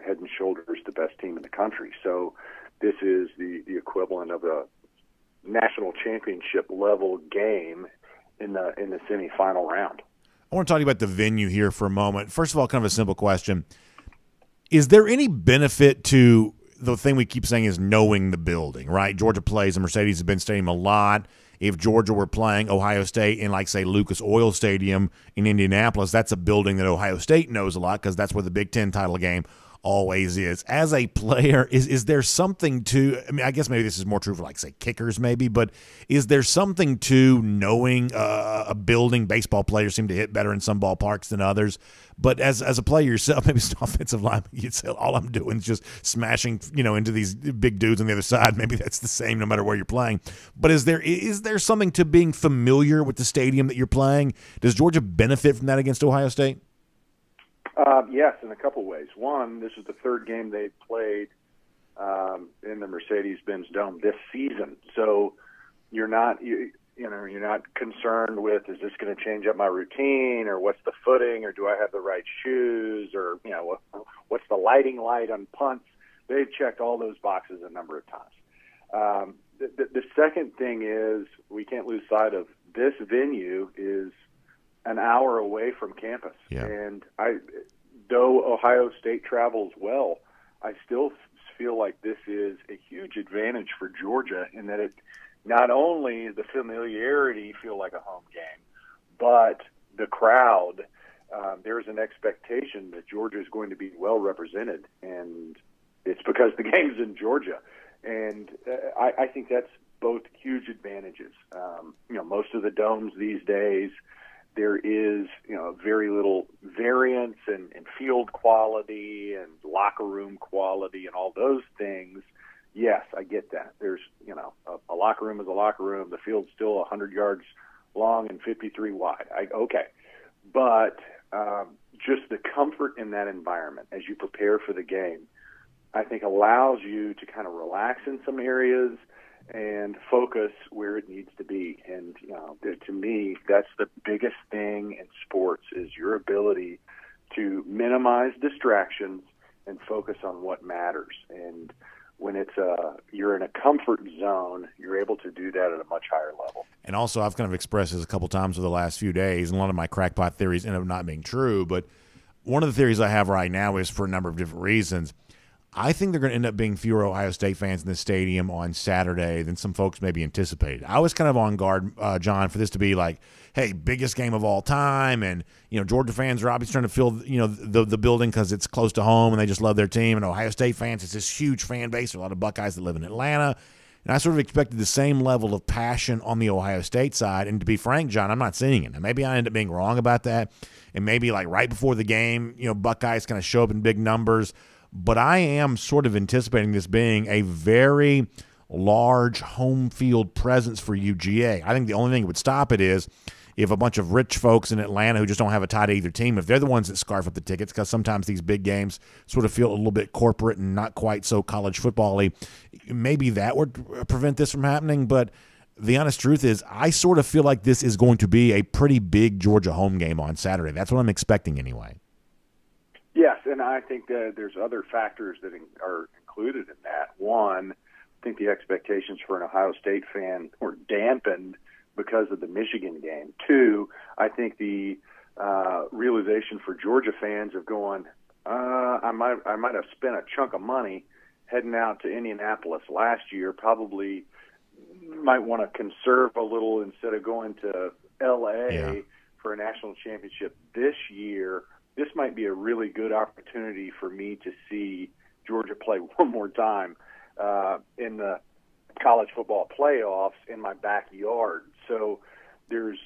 head and shoulders the best team in the country. So this is the equivalent of a national championship level game in the semifinal round. I want to talk about the venue here for a moment. First of all, kind of a simple question. Is there any benefit to the thing we keep saying is knowing the building, right? Georgia plays the Mercedes-Benz Stadium a lot. If Georgia were playing Ohio State in, like, say, Lucas Oil Stadium in Indianapolis, that's a building that Ohio State knows a lot because that's where the Big Ten title game always is. As a player, is there something to, I mean, I guess maybe this is more true for, like, say, kickers maybe, but is there something to knowing a building? Baseball players seem to hit better in some ballparks than others. But as a player yourself, maybe it's an offensive lineman, you'd say, all I'm doing is just smashing, into these big dudes on the other side. Maybe that's the same no matter where you're playing. But is there something to being familiar with the stadium that you're playing? Does Georgia benefit from that against Ohio State? Yes, in a couple ways. One, this is the third game they've played in the Mercedes-Benz Dome this season, so you're not concerned with, is this going to change up my routine, or what's the footing, or do I have the right shoes, or what's the lighting light on punts? They've checked all those boxes a number of times. The second thing is, we can't lose sight of, this venue is an hour away from campus, and though Ohio State travels well, I still feel like this is a huge advantage for Georgia in that it not only the familiarity feel like a home game, but the crowd. There's an expectation that Georgia is going to be well represented, and it's because the game's in Georgia, and I think that's both huge advantages. Most of the domes these days, there is, very little variance in field quality and locker room quality and all those things. Yes, I get that. There's, a locker room is a locker room. The field's still 100 yards long and 53 wide. Okay. But just the comfort in that environment as you prepare for the game, I think allows you to kind of relax in some areas and focus where it needs to be. And, to me, that's the biggest thing in sports, is your ability to minimize distractions and focus on what matters. And when it's you're in a comfort zone, you're able to do that at a much higher level. And also, I've kind of expressed this a couple times over the last few days, and a lot of my crackpot theories end up not being true, but one of the theories I have right now is for a number of different reasons. I think they're going to end up being fewer Ohio State fans in the stadium on Saturday than some folks maybe anticipated. I was kind of on guard, John, for this to be like, hey, biggest game of all time, and Georgia fans are obviously trying to fill the building because it's close to home and they just love their team. And Ohio State fans, it's this huge fan base. There are a lot of Buckeyes that live in Atlanta, and I sort of expected the same level of passion on the Ohio State side. And to be frank, John, I'm not seeing it. And maybe I end up being wrong about that, and maybe like right before the game, Buckeyes kind of show up in big numbers. But I am sort of anticipating this being a very large home field presence for UGA. I think the only thing that would stop it is if a bunch of rich folks in Atlanta who just don't have a tie to either team, if they're the ones that scarf up the tickets, because sometimes these big games sort of feel a little bit corporate and not quite so college football-y, maybe that would prevent this from happening. But the honest truth is I sort of feel like this is going to be a pretty big Georgia home game on Saturday. That's what I'm expecting anyway. Yes, and I think that there's other factors that are included in that. One, I think the expectations for an Ohio State fan were dampened because of the Michigan game. Two, I think the realization for Georgia fans of going, I might have spent a chunk of money heading out to Indianapolis last year, probably might want to conserve a little instead of going to L.A. for a national championship this year. This might be a really good opportunity for me to see Georgia play one more time in the college football playoffs in my backyard. So there's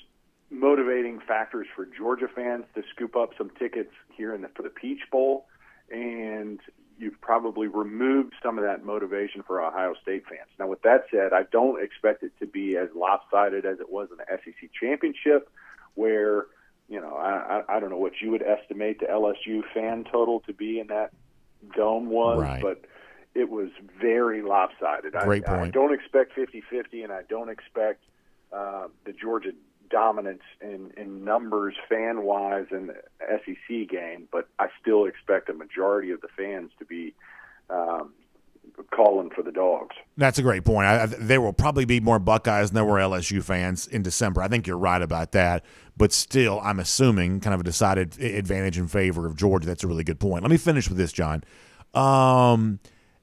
motivating factors for Georgia fans to scoop up some tickets here for the Peach Bowl, and you've probably removed some of that motivation for Ohio State fans. Now, with that said, I don't expect it to be as lopsided as it was in the SEC championship, where I don't know what you would estimate the LSU fan total to be in that dome was, right, but it was very lopsided. Great point. I don't expect 50-50, and I don't expect the Georgia dominance in numbers fan-wise in the SEC game, but I still expect a majority of the fans to be calling for the Dogs. That's a great point. There will probably be more Buckeyes than there were LSU fans in December. I think you're right about that. But still, I'm assuming kind of a decided advantage in favor of Georgia. That's a really good point. Let me finish with this, John.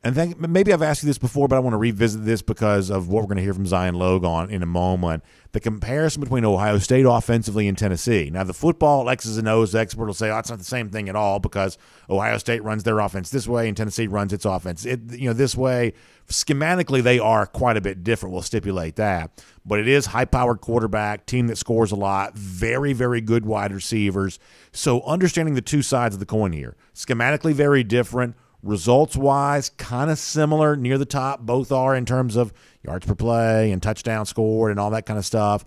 And maybe I've asked you this before, but I want to revisit this because of what we're going to hear from Zion Logue in a moment. The comparison between Ohio State offensively and Tennessee. Now, the football X's and O's expert will say, oh, it's not the same thing at all because Ohio State runs their offense this way and Tennessee runs its offense this way. Schematically, they are quite a bit different. We'll stipulate that. But it is high-powered quarterback, team that scores a lot, very, very good wide receivers. So understanding the two sides of the coin here. Schematically, very different. Results-wise, kind of similar, near the top. Both are in terms of yards per play and touchdown scored and all that kind of stuff.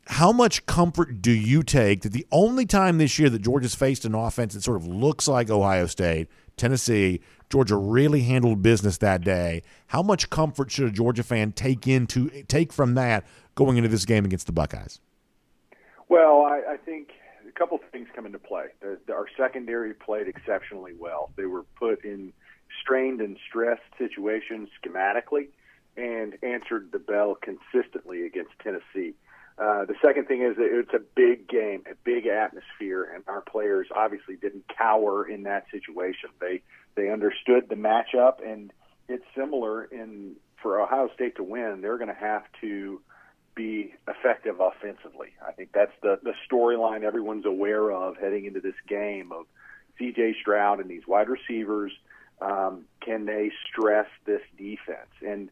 How much comfort do you take that the only time this year that Georgia's faced an offense that sort of looks like Ohio State, Tennessee, Georgia really handled business that day? How much comfort should a Georgia fan take from that going into this game against the Buckeyes? Well, I think a couple things come into play. Our secondary played exceptionally well. They were put in strained and stressed situations schematically and answered the bell consistently against Tennessee. The second thing is that it's a big game, a big atmosphere, and our players obviously didn't cower in that situation. They understood the matchup, and it's similar for Ohio State to win, they're going to have to be effective offensively. I think that's the storyline everyone's aware of heading into this game of C.J. Stroud and these wide receivers. Can they stress this defense? And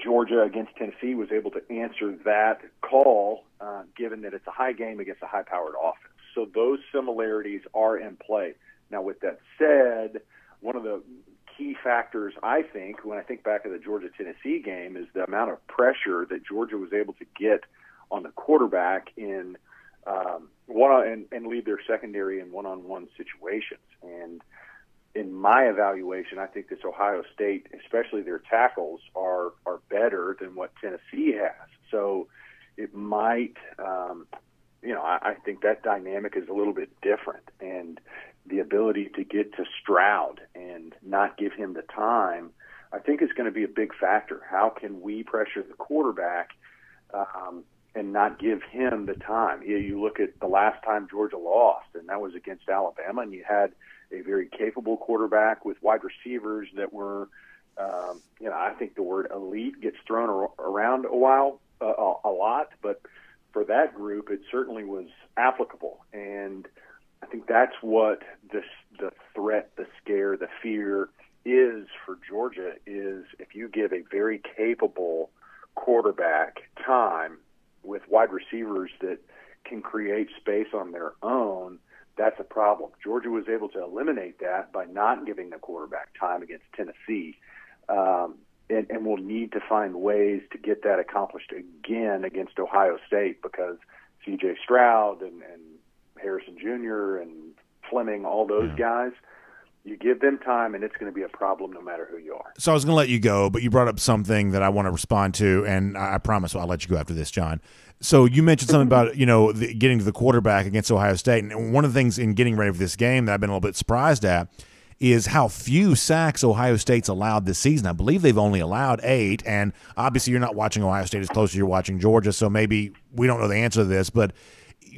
Georgia against Tennessee was able to answer that call, given that it's a high game against a high-powered offense. So those similarities are in play. Now, with that said, one of the key factors, I think, when I think back of the Georgia-Tennessee game, is the amount of pressure that Georgia was able to get on the quarterback and lead their secondary in one-on-one situations. And in my evaluation, I think this Ohio State, especially their tackles, are better than what Tennessee has. So it might, I think that dynamic is a little bit different. And the ability to get to Stroud and not give him the time, I think is going to be a big factor. How can we pressure the quarterback and not give him the time? You look at the last time Georgia lost, and that was against Alabama, and you had a very capable quarterback with wide receivers that were, I think the word elite gets thrown around a lot, but for that group, it certainly was applicable. And I think that's what the threat, the scare, the fear is for Georgia, is if you give a very capable quarterback time with wide receivers that can create space on their own, that's a problem. Georgia was able to eliminate that by not giving the quarterback time against Tennessee, and we'll need to find ways to get that accomplished again against Ohio State, because C.J. Stroud and Harrison Jr. and Fleming, all those guys, you give them time, and it's going to be a problem no matter who you are. So I was going to let you go, but you brought up something that I want to respond to, and I promise I'll let you go after this, John. So you mentioned something about, getting to the quarterback against Ohio State. And one of the things in getting ready for this game that I've been a little bit surprised at is how few sacks Ohio State's allowed this season. I believe they've only allowed 8, and obviously you're not watching Ohio State as close as you're watching Georgia, so maybe we don't know the answer to this, but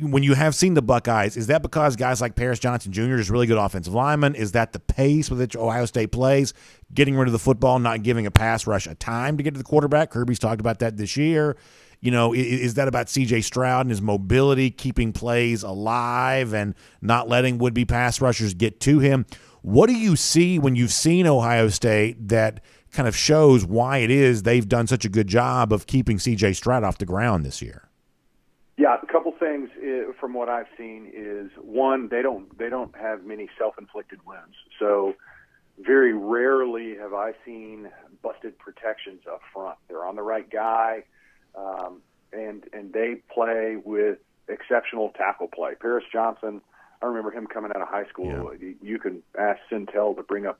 when you have seen the Buckeyes, is that because guys like Kearis Jackson Jr. is really good offensive lineman? Is that the pace with which Ohio State plays, getting rid of the football, not giving a pass rush a time to get to the quarterback? Kirby's talked about that this year. Is that about C.J. Stroud and his mobility, keeping plays alive and not letting would-be pass rushers get to him? What do you see when you've seen Ohio State that kind of shows why it is they've done such a good job of keeping C.J. Stroud off the ground this year? Yeah, a couple things from what I've seen is, one, they don't have many self-inflicted wounds. So very rarely have I seen busted protections up front. They're on the right guy, and they play with exceptional tackle play. Kearis Jackson, I remember him coming out of high school. Yeah. You can ask Sintel to bring up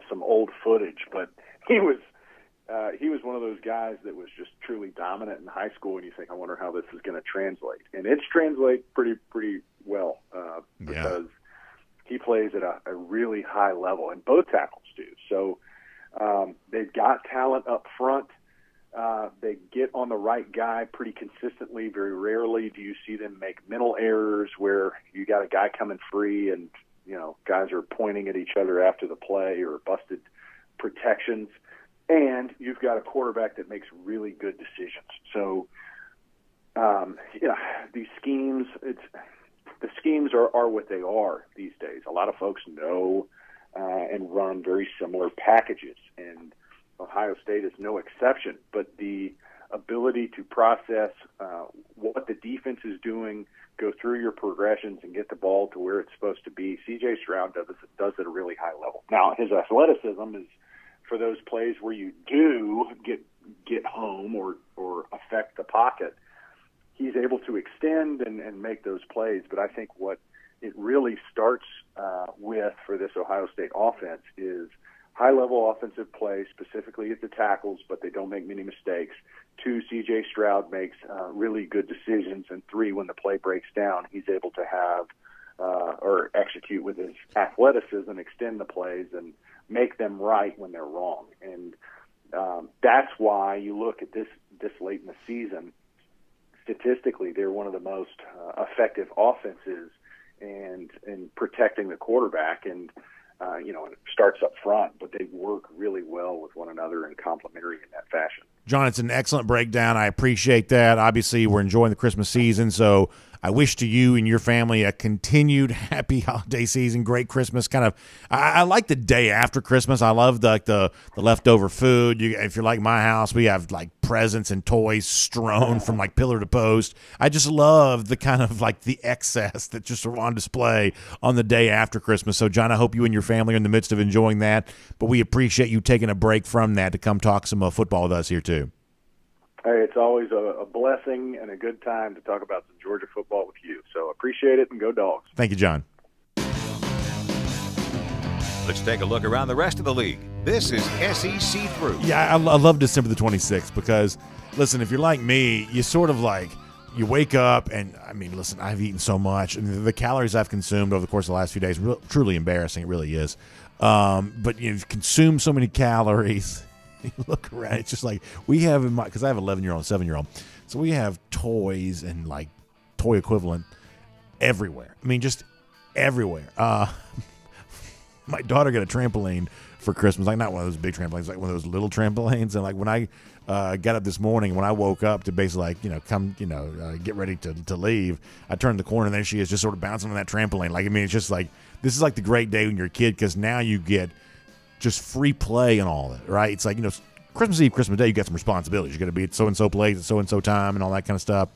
some old footage, but he was one of those guys that was just truly dominant in high school, and you think, I wonder how this is going to translate. And it's translate pretty well because he plays at a really high level, and both tackles do. So they've got talent up front. They get on the right guy pretty consistently. Very rarely do you see them make mental errors where you got a guy coming free and guys are pointing at each other after the play or busted protections, and you've got a quarterback that makes really good decisions. So, these schemes, the schemes are what they are these days. A lot of folks know and run very similar packages, and Ohio State is no exception. But the ability to process what the defense is doing, go through your progressions, and get the ball to where it's supposed to be, C.J. Stroud does at a really high level. Now, his athleticism is for those plays where you do get home or affect the pocket. He's able to extend and make those plays. But I think what it really starts with for this Ohio State offense is high-level offensive play, specifically at the tackles, but they don't make many mistakes. 2, C.J. Stroud makes really good decisions. And 3, when the play breaks down, he's able to have or execute with his athleticism, extend the plays, and make them right when they're wrong. And that's why you look at this late in the season, statistically, they're one of the most effective offenses and protecting the quarterback. And it starts up front, but they work really well with one another and complementary in that fashion. John, it's an excellent breakdown. I appreciate that. Obviously, we're enjoying the Christmas season, so I wish to you and your family a continued happy holiday season, great Christmas. I like the day after Christmas. I love the leftover food. If you're like my house, we have like presents and toys strewn from like pillar to post. I just love the kind of like the excess that's just on display on the day after Christmas. So, John, I hope you and your family are in the midst of enjoying that, but we appreciate you taking a break from that to come talk some football with us here too. Hey, it's always a blessing and a good time to talk about some Georgia football with you. So appreciate it, and go Dogs. Thank you, John. Let's take a look around the rest of the league. This is SEC Through. Yeah, I love December the 26th because, listen, if you're like me, you sort of like – you wake up and, I mean, listen, I've eaten so much. And the calories I've consumed over the course of the last few days, truly embarrassing. It really is. But you've consumed so many calories – you look around, it's just like we have in my, because I have 11-year-old and 7-year-old, so we have toys and like toy equivalent everywhere. I mean, just everywhere. My daughter got a trampoline for Christmas, like not one of those big trampolines, like one of those little trampolines. And like when I got up this morning, when I woke up to basically like, get ready to leave, I turned the corner and there she is just sort of bouncing on that trampoline. Like, I mean, it's just like, this is like the great day when you're a kid, because now you get just free play and all that, right? It's like, Christmas Eve, Christmas Day, you got some responsibilities. You're going to be at so-and-so place at so-and-so time and all that kind of stuff.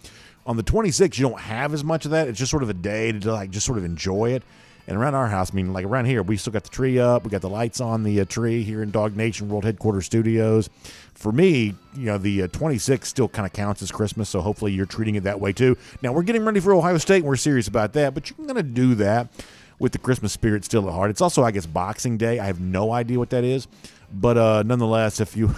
On the 26th, you don't have as much of that. It's just sort of a day to like just sort of enjoy it. And around our house, I mean, like around here, we still got the tree up. We got the lights on the tree here in DawgNation World Headquarters Studios. For me, the 26th still kind of counts as Christmas, so hopefully you're treating it that way too. Now, we're getting ready for Ohio State, and we're serious about that, but you can kind of do that with the Christmas spirit still at heart. It's also, I guess, Boxing Day. I have no idea what that is, but nonetheless, if you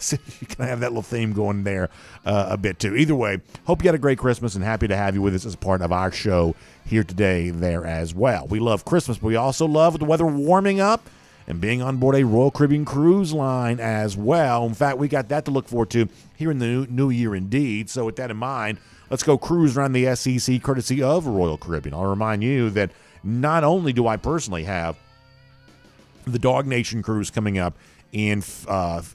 you can have that little theme going there a bit too. Either way, hope you had a great Christmas and happy to have you with us as a part of our show here today there as well. We love Christmas, but we also love the weather warming up and being on board a Royal Caribbean cruise line as well. In fact, we got that to look forward to here in the new year indeed. So with that in mind, let's go cruise around the SEC courtesy of Royal Caribbean. I'll remind you that not only do I personally have the DawgNation cruise coming up in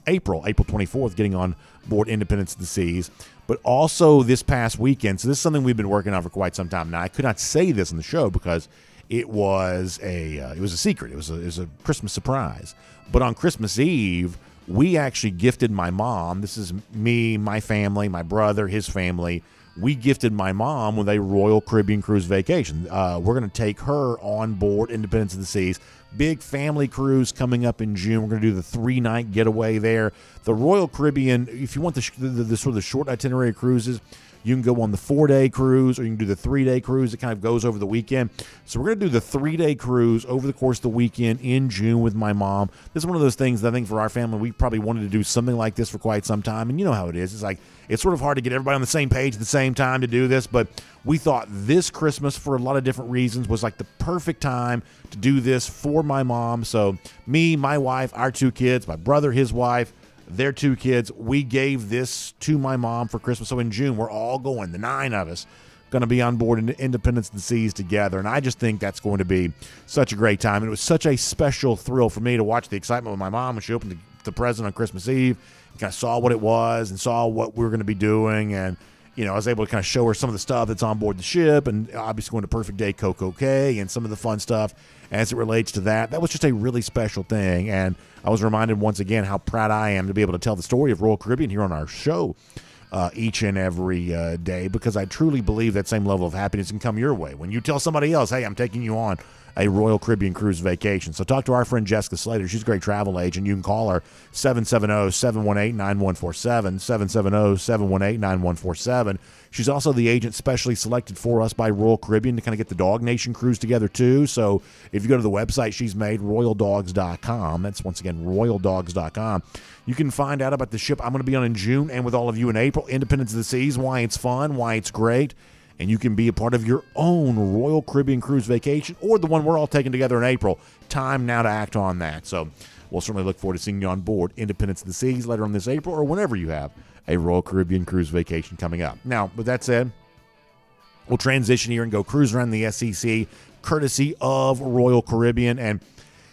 April 24th, getting on board Independence of the Seas, but also this past weekend. So this is something we've been working on for quite some time. Now, I could not say this in the show because it was a secret. It was a Christmas surprise. But on Christmas Eve, we actually gifted my mom. This is me, my family, my brother, his family. We gifted my mom with a Royal Caribbean cruise vacation. We're going to take her on board Independence of the Seas. Big family cruise coming up in June. We're going to do the 3-night getaway there. The Royal Caribbean, if you want the sort of the short itinerary cruises, you can go on the 4-day cruise, or you can do the 3-day cruise. It kind of goes over the weekend. So we're going to do the 3-day cruise over the course of the weekend in June with my mom. This is one of those things that I think for our family, we probably wanted to do something like this for quite some time. And you know how it is. It's like, it's sort of hard to get everybody on the same page at the same time to do this. But we thought this Christmas, for a lot of different reasons, was like the perfect time to do this for my mom. So me, my wife, our 2 kids, my brother, his wife, their 2 kids, we gave this to my mom for Christmas. So in June, we're all going, the 9 of us, going to be on board in Independence of the Seas together. And I just think that's going to be such a great time. And it was such a special thrill for me to watch the excitement with my mom when she opened the present on Christmas Eve. Kind of saw what it was and saw what we were going to be doing. And, I was able to kind of show her some of the stuff that's on board the ship, and obviously going to Perfect Day Coco Cay and some of the fun stuff as it relates to that. That was just a really special thing. And I was reminded once again how proud I am to be able to tell the story of Royal Caribbean here on our show each and every day, because I truly believe that same level of happiness can come your way when you tell somebody else, hey, I'm taking you on a Royal Caribbean cruise vacation. So talk to our friend Jessica Slater. She's a great travel agent. You can call her 770-718-9147, 770-718-9147. She's also the agent specially selected for us by Royal Caribbean to kind of get the DawgNation cruise together too. So if you go to the website she's made, royaldogs.com, that's once again royaldogs.com, you can find out about the ship I'm going to be on in June and with all of you in April, Independence of the Seas, why it's fun, why it's great. And you can be a part of your own Royal Caribbean cruise vacation or the one we're all taking together in April. Time now to act on that. So we'll certainly look forward to seeing you on board Independence of the Seas later on this April or whenever you have a Royal Caribbean cruise vacation coming up. Now, with that said, we'll transition here and go cruise around the SEC courtesy of Royal Caribbean. And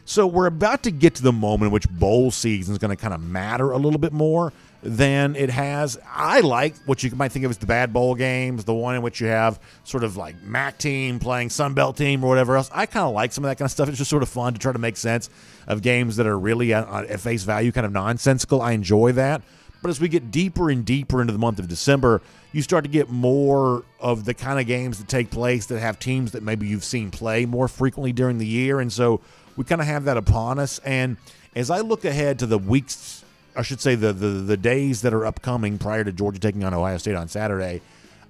so we're about to get to the moment in which bowl season is going to kind of matter a little bit more than it has. I like what you might think of as the bad bowl games, the one in which you have sort of like MAC team playing Sunbelt team or whatever else. I kind of like some of that kind of stuff. It's just sort of fun to try to make sense of games that are really at face value kind of nonsensical. I enjoy that. But as we get deeper and deeper into the month of December, you start to get more of the kind of games that take place that have teams that maybe you've seen play more frequently during the year. And so we kind of have that upon us. And as I look ahead to the weeks, I should say the days that are upcoming prior to Georgia taking on Ohio State on Saturday,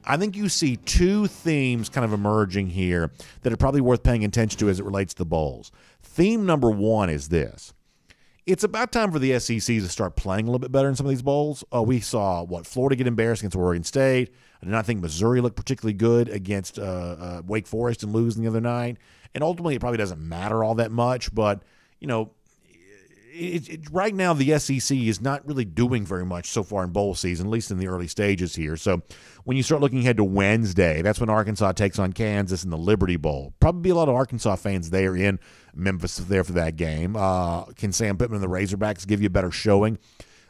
I think you see two themes kind of emerging here that are probably worth paying attention to as it relates to the bowls. Theme number one is this. It's about time for the SEC to start playing a little bit better in some of these bowls. We saw, Florida get embarrassed against Oregon State. I did not think Missouri looked particularly good against Wake Forest and losing the other night. And ultimately, it probably doesn't matter all that much. But, right now the SEC is not really doing very much so far in bowl season, at least in the early stages here. So when you start looking ahead to Wednesday, that's when Arkansas takes on Kansas in the Liberty Bowl. Probably be a lot of Arkansas fans there in Memphis there for that game. Can Sam Pittman and the Razorbacks give you a better showing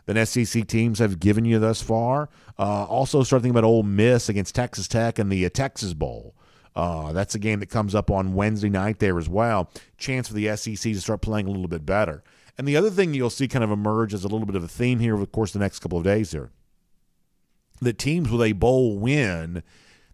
than SEC teams have given you thus far? Also start thinking about Ole Miss against Texas Tech in the Texas Bowl. That's a game that comes up on Wednesday night there as well. Chance for the SEC to start playing a little bit better. And the other thing you'll see kind of emerge as a little bit of a theme here, of course, the next couple of days here, that teams with a bowl win,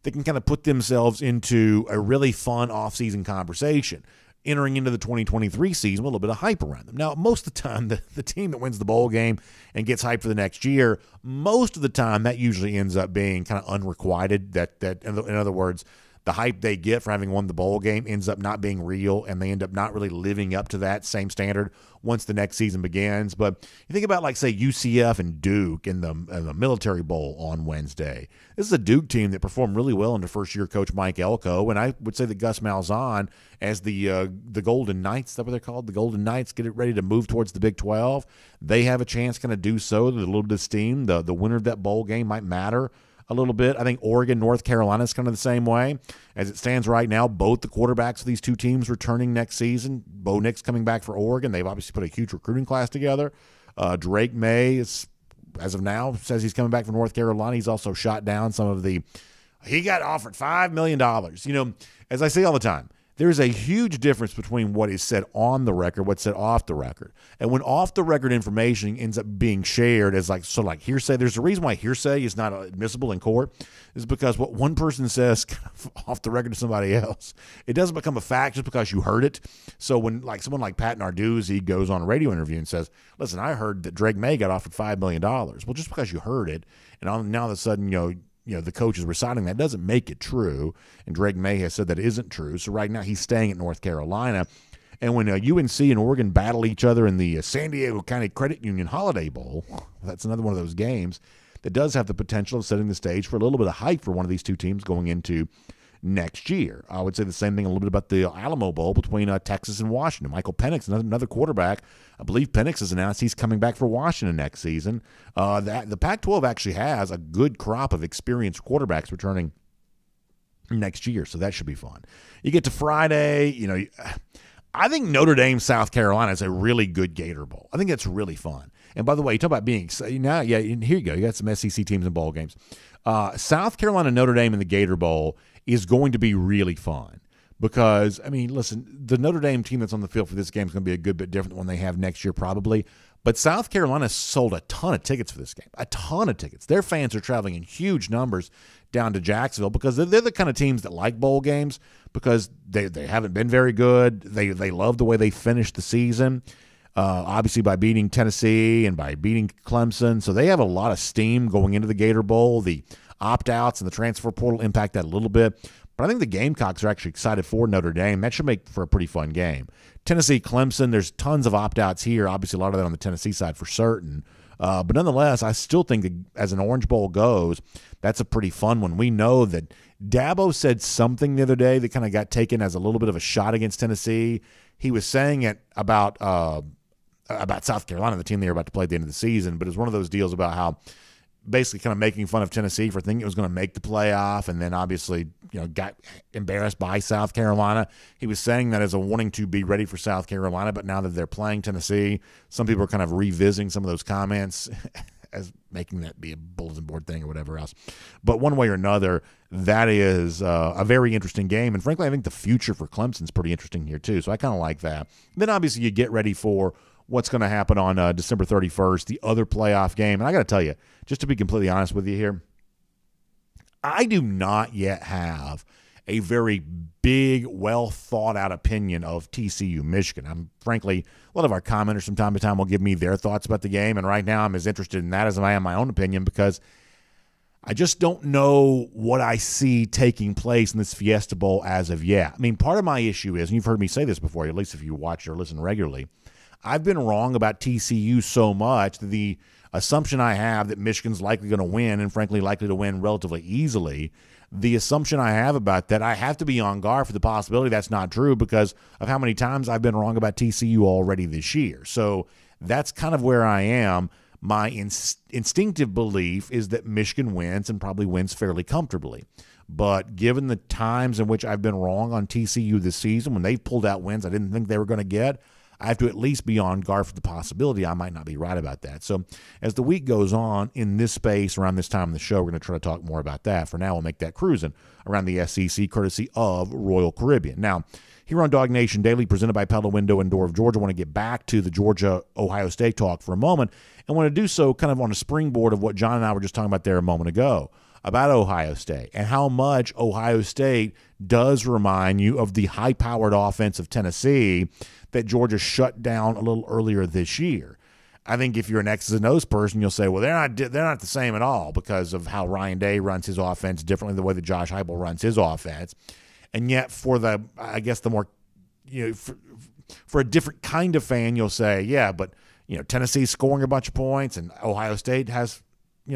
they can kind of put themselves into a really fun offseason conversation, entering into the 2023 season with a little bit of hype around them. Now, most of the time, the team that wins the bowl game and gets hyped for the next year, most of the time that usually ends up being kind of unrequited. That in other words, the hype they get for having won the bowl game ends up not being real, and they end up not really living up to that same standard once the next season begins. But you think about, like, say, UCF and Duke in the Military Bowl on Wednesday. This is a Duke team that performed really well under first-year coach Mike Elko, and I would say that Gus Malzahn, as the Golden Knights, is that what they're called? The Golden Knights get it ready to move towards the Big 12. They have a chance kind of do so. There's a little bit of steam. The winner of that bowl game might matter a little bit. I think Oregon, North Carolina is kind of the same way. As it stands right now, both the quarterbacks of these two teams returning next season. Bo Nix coming back for Oregon. They've obviously put a huge recruiting class together. Drake May, is, as of now, says he's coming back from North Carolina. He's also shot down some of he got offered $5 million. As I say all the time, there's a huge difference between what is said on the record, what's said off the record. And when off-the-record information ends up being shared as like hearsay, there's a reason why hearsay is not admissible in court, is because what one person says off the record to somebody else, it doesn't become a fact just because you heard it. So when someone like Pat Narduzzi goes on a radio interview and says, listen, I heard that Drake May got offered $5 million. Well, just because you heard it, and now all of a sudden, the coach is reciting that doesn't make it true, and Drake May has said that isn't true. So right now he's staying at North Carolina. And when UNC and Oregon battle each other in the San Diego County Credit Union Holiday Bowl, that's another one of those games that does have the potential of setting the stage for a little bit of hype for one of these two teams going into next year. I would say the same thing a little bit about the Alamo Bowl between Texas and Washington. Michael Penix, another quarterback. I believe Penix has announced he's coming back for Washington next season. The Pac-12 actually has a good crop of experienced quarterbacks returning next year. So that should be fun. You get to Friday, I think Notre Dame, South Carolina is a really good Gator Bowl. I think that's really fun. And by the way, you talk about being excited. Now, yeah, here you go. You got some SEC teams in bowl games. South Carolina, Notre Dame in the Gator Bowl is going to be really fun because, listen, the Notre Dame team that's on the field for this game is going to be a good bit different than one they have next year probably. But South Carolina sold a ton of tickets for this game, a ton of tickets. Their fans are traveling in huge numbers down to Jacksonville because they're the kind of teams that like bowl games because they haven't been very good. They love the way they finished the season, obviously by beating Tennessee and by beating Clemson. So they have a lot of steam going into the Gator Bowl. The opt-outs and the transfer portal impact that a little bit. But I think the Gamecocks are actually excited for Notre Dame. That should make for a pretty fun game. Tennessee, Clemson, there's tons of opt-outs here. Obviously, a lot of that on the Tennessee side for certain. But nonetheless, I still think that as an Orange Bowl goes, that's a pretty fun one. We know that Dabo said something the other day that kind of got taken as a little bit of a shot against Tennessee. He was saying it about South Carolina, the team they were about to play at the end of the season, but it was one of those deals about how basically kind of making fun of Tennessee for thinking it was going to make the playoff and then obviously, got embarrassed by South Carolina. He was saying that as a warning to be ready for South Carolina, but now that they're playing Tennessee, some people are kind of revisiting some of those comments as making that be a bulletin board thing or whatever else. But one way or another, that is a very interesting game. And frankly, I think the future for Clemson's pretty interesting here too. So I kind of like that. Then obviously you get ready for what's going to happen on December 31st, the other playoff game. And I got to tell you, just to be completely honest with you here, I do not yet have a very big, well-thought-out opinion of TCU Michigan. Frankly, a lot of our commenters from time to time will give me their thoughts about the game, and right now I'm as interested in that as I am my own opinion because I just don't know what I see taking place in this Fiesta Bowl as of yet. Part of my issue is, and you've heard me say this before, at least if you watch or listen regularly, I've been wrong about TCU so much that the assumption I have that Michigan's likely going to win and frankly likely to win relatively easily, the assumption I have about that, I have to be on guard for the possibility that's not true because of how many times I've been wrong about TCU already this year. So that's kind of where I am. My instinctive belief is that Michigan wins and probably wins fairly comfortably. But given the times in which I've been wrong on TCU this season, when they've pulled out wins I didn't think they were going to get, I have to at least be on guard for the possibility I might not be right about that. So as the week goes on in this space, around this time in the show, we're going to try to talk more about that. For now, we'll make that cruising around the SEC courtesy of Royal Caribbean. Now, here on DawgNation Daily, presented by Pella Window and Door of Georgia, I want to get back to the Georgia-Ohio State talk for a moment and want to do so kind of on a springboard of what John and I were just talking about there a moment ago about Ohio State and how much Ohio State does remind you of the high-powered offense of Tennessee that Georgia shut down a little earlier this year. I think if you're an X's and O's person, you'll say, well, they're not the same at all because of how Ryan Day runs his offense differently, the way that Josh Heupel runs his offense. And yet for the more, for a different kind of fan, you'll say, yeah, but, Tennessee's scoring a bunch of points and Ohio State has,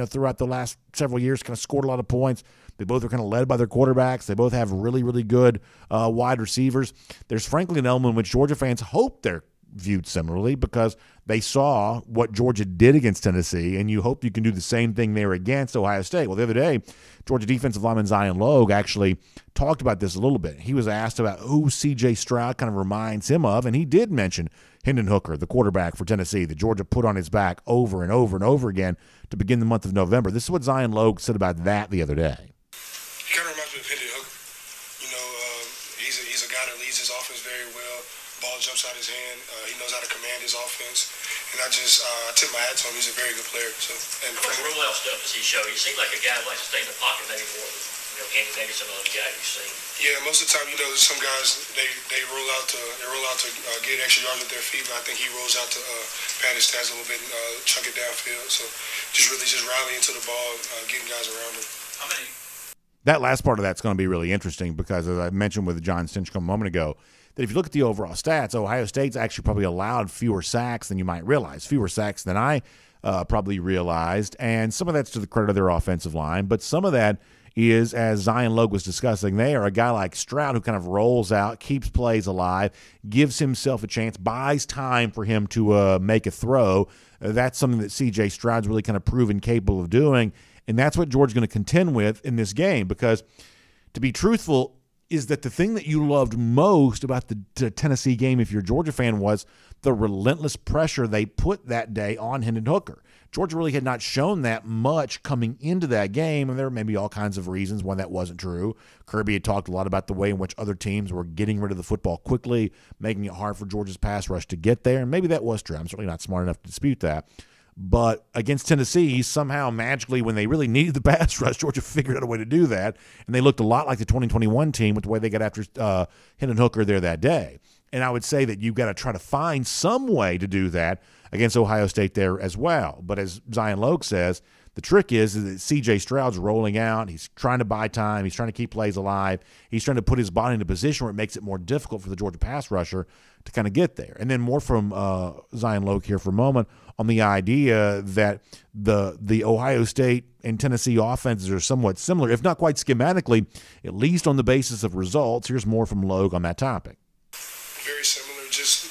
throughout the last several years kind of scored a lot of points. They both are kind of led by their quarterbacks. They both have really, really good wide receivers. There's frankly an element in which Georgia fans hope they're viewed similarly because they saw what Georgia did against Tennessee, and you hope you can do the same thing there against Ohio State. Well, the other day, Georgia defensive lineman Zion Logue actually talked about this a little bit. He was asked about who C.J. Stroud kind of reminds him of, and he did mention Hendon Hooker, the quarterback for Tennessee, that Georgia put on his back over and over and over again to begin the month of November. This is what Zion Logue said about that the other day. He kind of reminds me of Hendon Hooker. He's a guy that leads his offense very well. Ball jumps out his hand. He knows how to command his offense. And I tip my hat to him. He's a very good player. So, and what rollout stuff does he show? He seems like a guy who likes to stay in the pocket maybe more than Andy, maybe some other guy you've seen. Yeah, most of the time, there's some guys they roll out to get extra yards with their feet, but I think he rolls out to pad his stats a little bit and chuck it downfield. So just rallying to the ball, getting guys around him. How many? That last part of that's going to be really interesting because, as I mentioned with John Stinchcomb a moment ago, that if you look at the overall stats, Ohio State's actually probably allowed fewer sacks than you might realize, fewer sacks than I probably realized, and some of that's to the credit of their offensive line, but some of that is, as Zion Logue was discussing there, a guy like Stroud who kind of rolls out, keeps plays alive, gives himself a chance, buys time for him to make a throw. That's something that C.J. Stroud's really kind of proven capable of doing, and that's what Georgia's going to contend with in this game because to be truthful, is that the thing that you loved most about the Tennessee game, if you're a Georgia fan, was the relentless pressure they put that day on Hendon Hooker. Georgia really had not shown that much coming into that game, and there may be all kinds of reasons why that wasn't true. Kirby had talked a lot about the way in which other teams were getting rid of the football quickly, making it hard for Georgia's pass rush to get there, and maybe that was true. I'm certainly not smart enough to dispute that. But against Tennessee, somehow magically, when they really needed the pass rush, Georgia figured out a way to do that, and they looked a lot like the 2021 team with the way they got after Hendon Hooker there that day. And I would say that you've got to try to find some way to do that against Ohio State there as well. But as Zion Logue says, the trick is that C.J. Stroud's rolling out. He's trying to buy time. He's trying to keep plays alive. He's trying to put his body in a position where it makes it more difficult for the Georgia pass rusher to kind of get there. And then more from Zion Logue here for a moment on the idea that the Ohio State and Tennessee offenses are somewhat similar, if not quite schematically, at least on the basis of results. Here's more from Logue on that topic. Very similar, just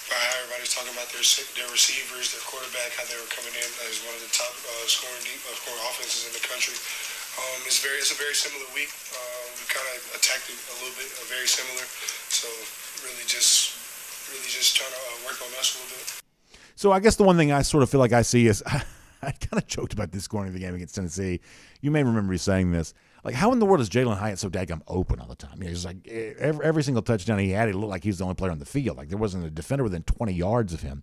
by how everybody's talking about their receivers, their quarterback, how they were coming in as one of the top scoring offenses in the country. It's a very similar week. We kind of attacked it a little bit, very similar. So really just trying to work on us a little bit. So I guess the one thing I sort of feel like I see is I kind of joked about this going into the game against Tennessee. You may remember me saying this. Like, how in the world is Jalen Hyatt so daggum open all the time? He's like every single touchdown he had, it looked like he was the only player on the field. Like there wasn't a defender within 20 yards of him.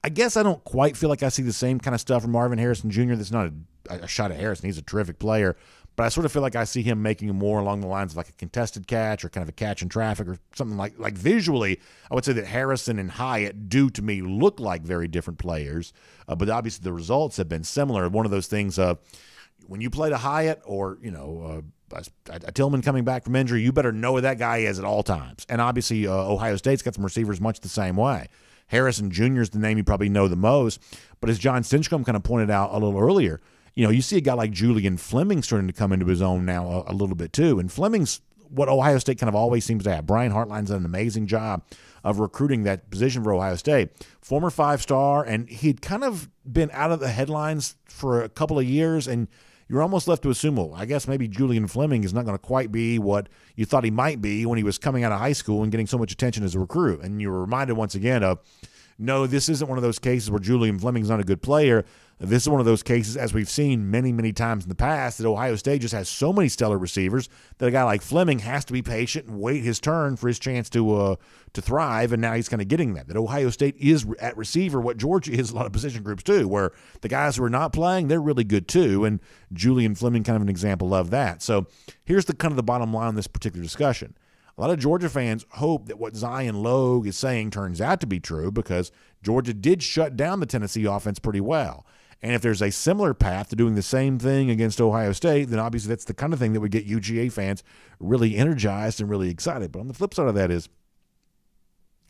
I guess I don't quite feel like I see the same kind of stuff from Marvin Harrison Jr. That's not a shot at Harrison. He's a terrific player. But I sort of feel like I see him making more along the lines of like a contested catch or kind of a catch in traffic or something like visually. I would say that Harrison and Hyatt do to me look like very different players. But obviously the results have been similar. One of those things when you played a Hyatt or, a Tillman coming back from injury, you better know where that guy is at all times. And obviously Ohio State's got some receivers much the same way. Harrison Jr. is the name you probably know the most. But as John Stinchcomb kind of pointed out a little earlier, you see a guy like Julian Fleming starting to come into his own now a little bit too. And Fleming's what Ohio State kind of always seems to have. Brian Hartline's done an amazing job of recruiting that position for Ohio State. Former 5-star, and he'd kind of been out of the headlines for a couple of years, and you're almost left to assume, well, I guess maybe Julian Fleming is not going to quite be what you thought he might be when he was coming out of high school and getting so much attention as a recruit. And you were reminded once again of, no, this isn't one of those cases where Julian Fleming's not a good player. This is one of those cases, as we've seen many, many times in the past, that Ohio State just has so many stellar receivers that a guy like Fleming has to be patient and wait his turn for his chance to thrive, and now he's kind of getting that. That Ohio State is at receiver what Georgia is a lot of position groups too, where the guys who are not playing, they're really good too, and Julian Fleming kind of an example of that. So here's the kind of the bottom line on this particular discussion. A lot of Georgia fans hope that what Zion Logue is saying turns out to be true because Georgia did shut down the Tennessee offense pretty well. And if there's a similar path to doing the same thing against Ohio State, then obviously that's the kind of thing that would get UGA fans really energized and really excited. But on the flip side of that is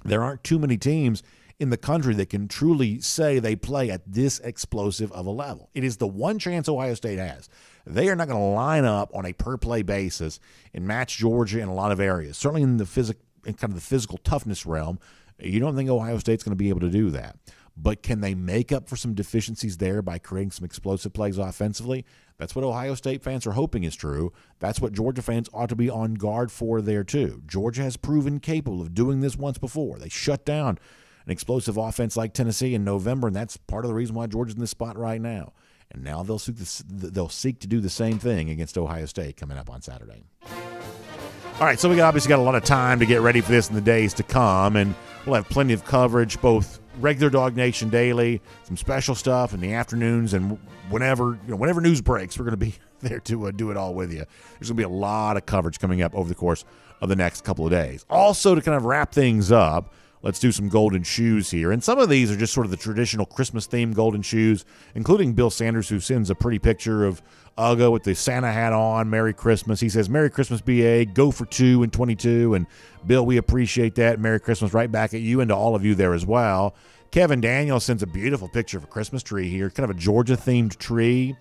there aren't too many teams in the country that can truly say they play at this explosive of a level. It is the one chance Ohio State has. They are not going to line up on a per-play basis and match Georgia in a lot of areas. Certainly in the physical toughness realm, you don't think Ohio State's going to be able to do that. But can they make up for some deficiencies there by creating some explosive plays offensively? That's what Ohio State fans are hoping is true. That's what Georgia fans ought to be on guard for there too. Georgia has proven capable of doing this once before. They shut down an explosive offense like Tennessee in November, and that's part of the reason why Georgia's in this spot right now. And now they'll seek to do the same thing against Ohio State coming up on Saturday. All right, so we obviously got a lot of time to get ready for this in the days to come, and we'll have plenty of coverage, both regular DawgNation Daily, some special stuff in the afternoons, and whenever news breaks, we're going to be there to do it all with you. There's going to be a lot of coverage coming up over the course of the next couple of days. Also, to kind of wrap things up, let's do some golden shoes here. And some of these are just sort of the traditional Christmas-themed golden shoes, including Bill Sanders, who sends a pretty picture of Uga with the Santa hat on. Merry Christmas. He says, Merry Christmas, BA. Go for 2 and 22. And, Bill, we appreciate that. Merry Christmas right back at you and to all of you there as well. Kevin Daniels sends a beautiful picture of a Christmas tree here, kind of a Georgia-themed tree.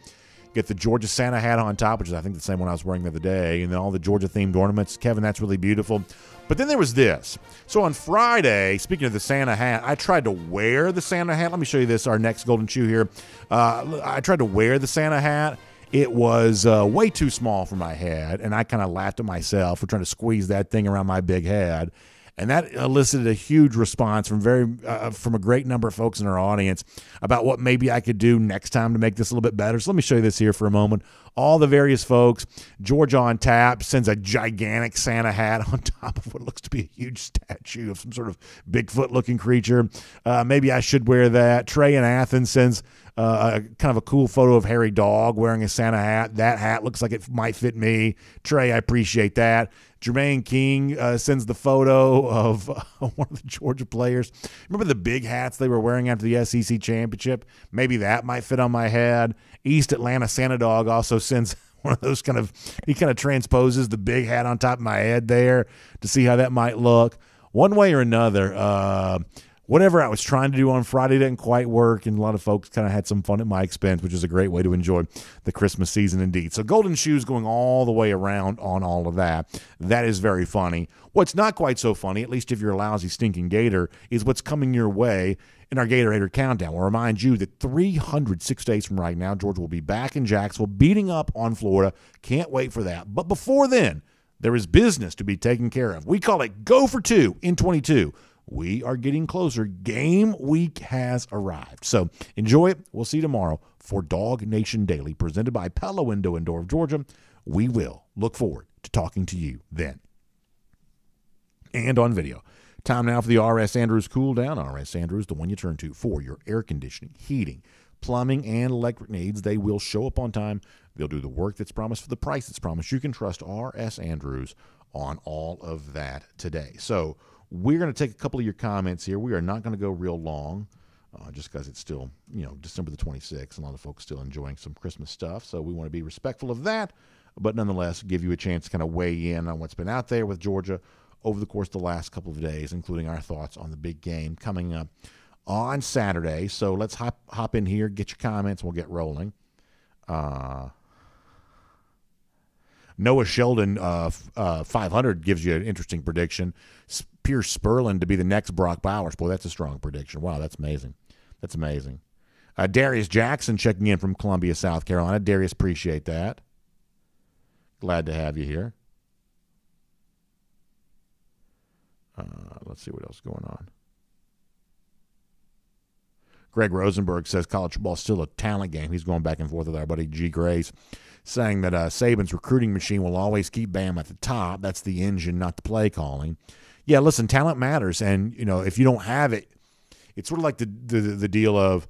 Get the Georgia Santa hat on top, which is, I think, the same one I was wearing the other day, and then all the Georgia-themed ornaments. Kevin, that's really beautiful. But then there was this. So on Friday, speaking of the Santa hat, I tried to wear the Santa hat. Let me show you this, our next golden shoe here. I tried to wear the Santa hat, It was way too small for my head, and I kind of laughed at myself for trying to squeeze that thing around my big head. And that elicited a huge response from a great number of folks in our audience about what maybe I could do next time to make this a little bit better. So let me show you this here for a moment. All the various folks. Georgia on tap sends a gigantic Santa hat on top of what looks to be a huge statue of some sort of Bigfoot-looking creature. Maybe I should wear that. Trey in Athens sends kind of a cool photo of Harry Dog wearing a Santa hat. That hat looks like it might fit me. Trey, I appreciate that. Jermaine King sends the photo of one of the Georgia players. Remember the big hats they were wearing after the SEC championship? Maybe that might fit on my head. East Atlanta Santa Dog also sends one of those he kind of transposes the big hat on top of my head there to see how that might look. One way or another, whatever I was trying to do on Friday didn't quite work, and a lot of folks kind of had some fun at my expense, which is a great way to enjoy the Christmas season indeed. So golden shoes going all the way around on all of that. That is very funny. What's not quite so funny, at least if you're a lousy, stinking Gator, is what's coming your way in our Gator Hater Countdown. We'll remind you that 306 days from right now, Georgia will be back in Jacksonville beating up on Florida. Can't wait for that. But before then, there is business to be taken care of. We call it Go for Two in 22. We are getting closer. Game week has arrived. So enjoy it. We'll see you tomorrow for DawgNation Daily, presented by Pella Window and Door of Georgia. We will look forward to talking to you then. And on video. Time now for the R.S. Andrews Cool Down. R.S. Andrews, the one you turn to for your air conditioning, heating, plumbing, and electric needs. They will show up on time. They'll do the work that's promised for the price that's promised. You can trust R.S. Andrews on all of that today. So we're going to take a couple of your comments here. We are not going to go real long just because it's still, December the 26th, and a lot of folks still enjoying some Christmas stuff. So we want to be respectful of that, but nonetheless give you a chance to kind of weigh in on what's been out there with Georgia over the course of the last couple of days, including our thoughts on the big game coming up on Saturday. So let's hop in here, get your comments, and we'll get rolling. Noah Sheldon 500 gives you an interesting prediction. Pierce Spurlin to be the next Brock Bowers. Boy, that's a strong prediction. Wow, that's amazing. That's amazing. Darius Jackson checking in from Columbia, South Carolina. Darius, appreciate that. Glad to have you here. Let's see what else is going on. Greg Rosenberg says college football is still a talent game. He's going back and forth with our buddy G. Grace, saying that Saban's recruiting machine will always keep Bam at the top. That's the engine, not the play calling. Yeah, listen, talent matters, and if you don't have it, it's sort of like the deal of,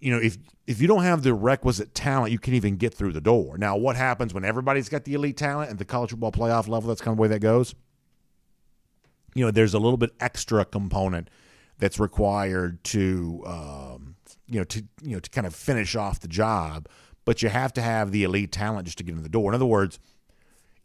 if you don't have the requisite talent, you can't even get through the door. Now, what happens when everybody's got the elite talent at the college football playoff level? That's kind of the way that goes. There's a little bit extra component that's required to kind of finish off the job, but you have to have the elite talent just to get in the door. In other words,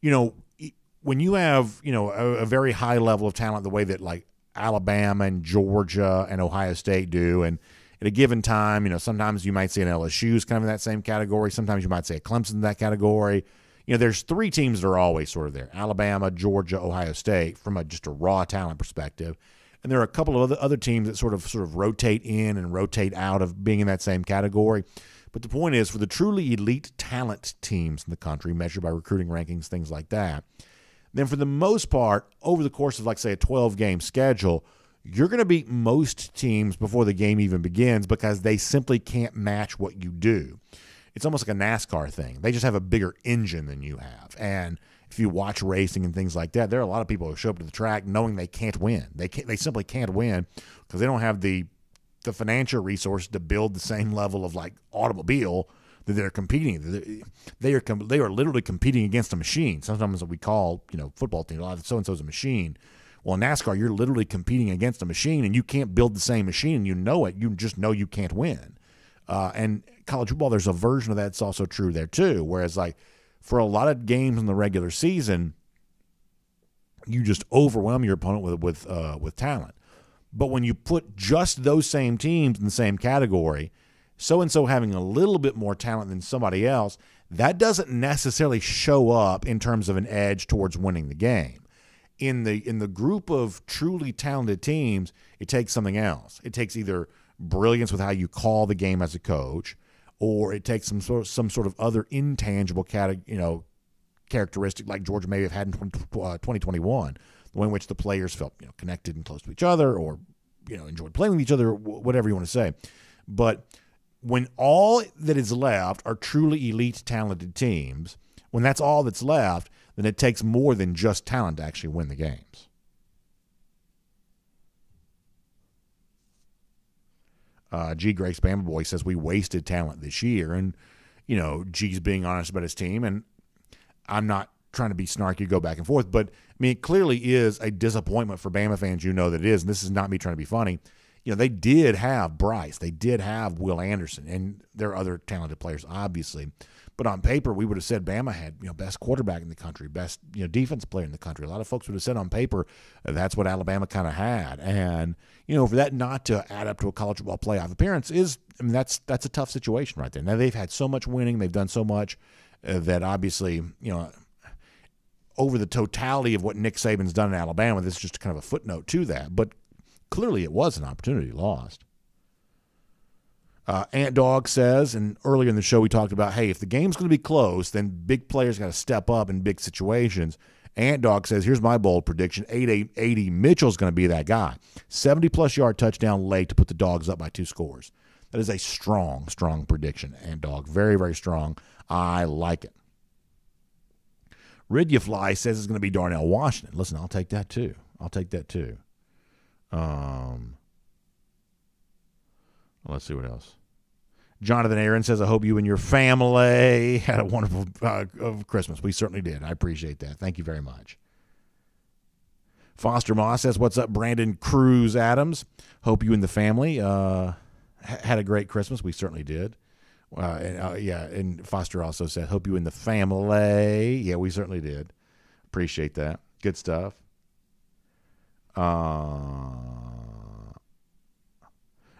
when you have, a very high level of talent, the way that like Alabama and Georgia and Ohio State do, and at a given time, sometimes you might say an LSU is kind of in that same category. Sometimes you might say a Clemson in that category. There's three teams that are always sort of there: Alabama, Georgia, Ohio State, from just a raw talent perspective. And there are a couple of other teams that sort of rotate in and rotate out of being in that same category. But the point is, for the truly elite talent teams in the country, measured by recruiting rankings, things like that, then for the most part, over the course of, like, say, a 12-game schedule, you're going to beat most teams before the game even begins because they simply can't match what you do. It's almost like a NASCAR thing. They just have a bigger engine than you have. And if you watch racing and things like that, there are a lot of people who show up to the track knowing they can't win. They simply can't win because they don't have the financial resources to build the same level of, like, automobile that they're competing. They are literally competing against a machine. Sometimes we call, football team, so-and-so's a machine. Well, in NASCAR, you're literally competing against a machine, and you can't build the same machine, and you know it. You just know you can't win. And college football, there's a version of that that's also true there too, whereas, like, for a lot of games in the regular season, you just overwhelm your opponent with talent. But when you put just those same teams in the same category, so-and-so having a little bit more talent than somebody else, that doesn't necessarily show up in terms of an edge towards winning the game. In the group of truly talented teams, it takes something else. It takes either brilliance with how you call the game as a coach, or it takes some sort of other intangible characteristic like Georgia may have had in 2021, the way in which the players felt connected and close to each other, or enjoyed playing with each other, whatever you want to say. But when all that is left are truly elite, talented teams, when that's all that's left, then it takes more than just talent to actually win the games. G. Grace Bama Boy says we wasted talent this year, and G's being honest about his team, and I'm not trying to be snarky, go back and forth, but I mean, it clearly is a disappointment for Bama fans. That it is, and this is not me trying to be funny. They did have Bryce, they did have Will Anderson, and there are other talented players, obviously. But on paper, we would have said Bama had best quarterback in the country, best defense player in the country. A lot of folks would have said on paper that's what Alabama kind of had, and for that not to add up to a college football playoff appearance that's a tough situation right there. Now they've had so much winning, they've done so much that obviously over the totality of what Nick Saban's done in Alabama, this is just kind of a footnote to that. But clearly it was an opportunity lost. Ant Dog says, and earlier in the show we talked about, hey, if the game's going to be close, then big players got to step up in big situations. Ant Dog says, here's my bold prediction, 80 Mitchell's going to be that guy. 70-plus yard touchdown late to put the Dogs up by 2 scores. That is a strong, strong prediction, Ant Dog. Very, very strong. I like it. Ridyafly says it's going to be Darnell Washington. Listen, I'll take that too. Let's see what else. Jonathan Aaron says, I hope you and your family had a wonderful of Christmas. We certainly did. I appreciate that. Thank you very much. Foster Moss says, what's up, Brandon Cruz Adams? Hope you and the family had a great Christmas. We certainly did. And Foster also said, hope you and the family. Yeah, we certainly did. Appreciate that. Good stuff.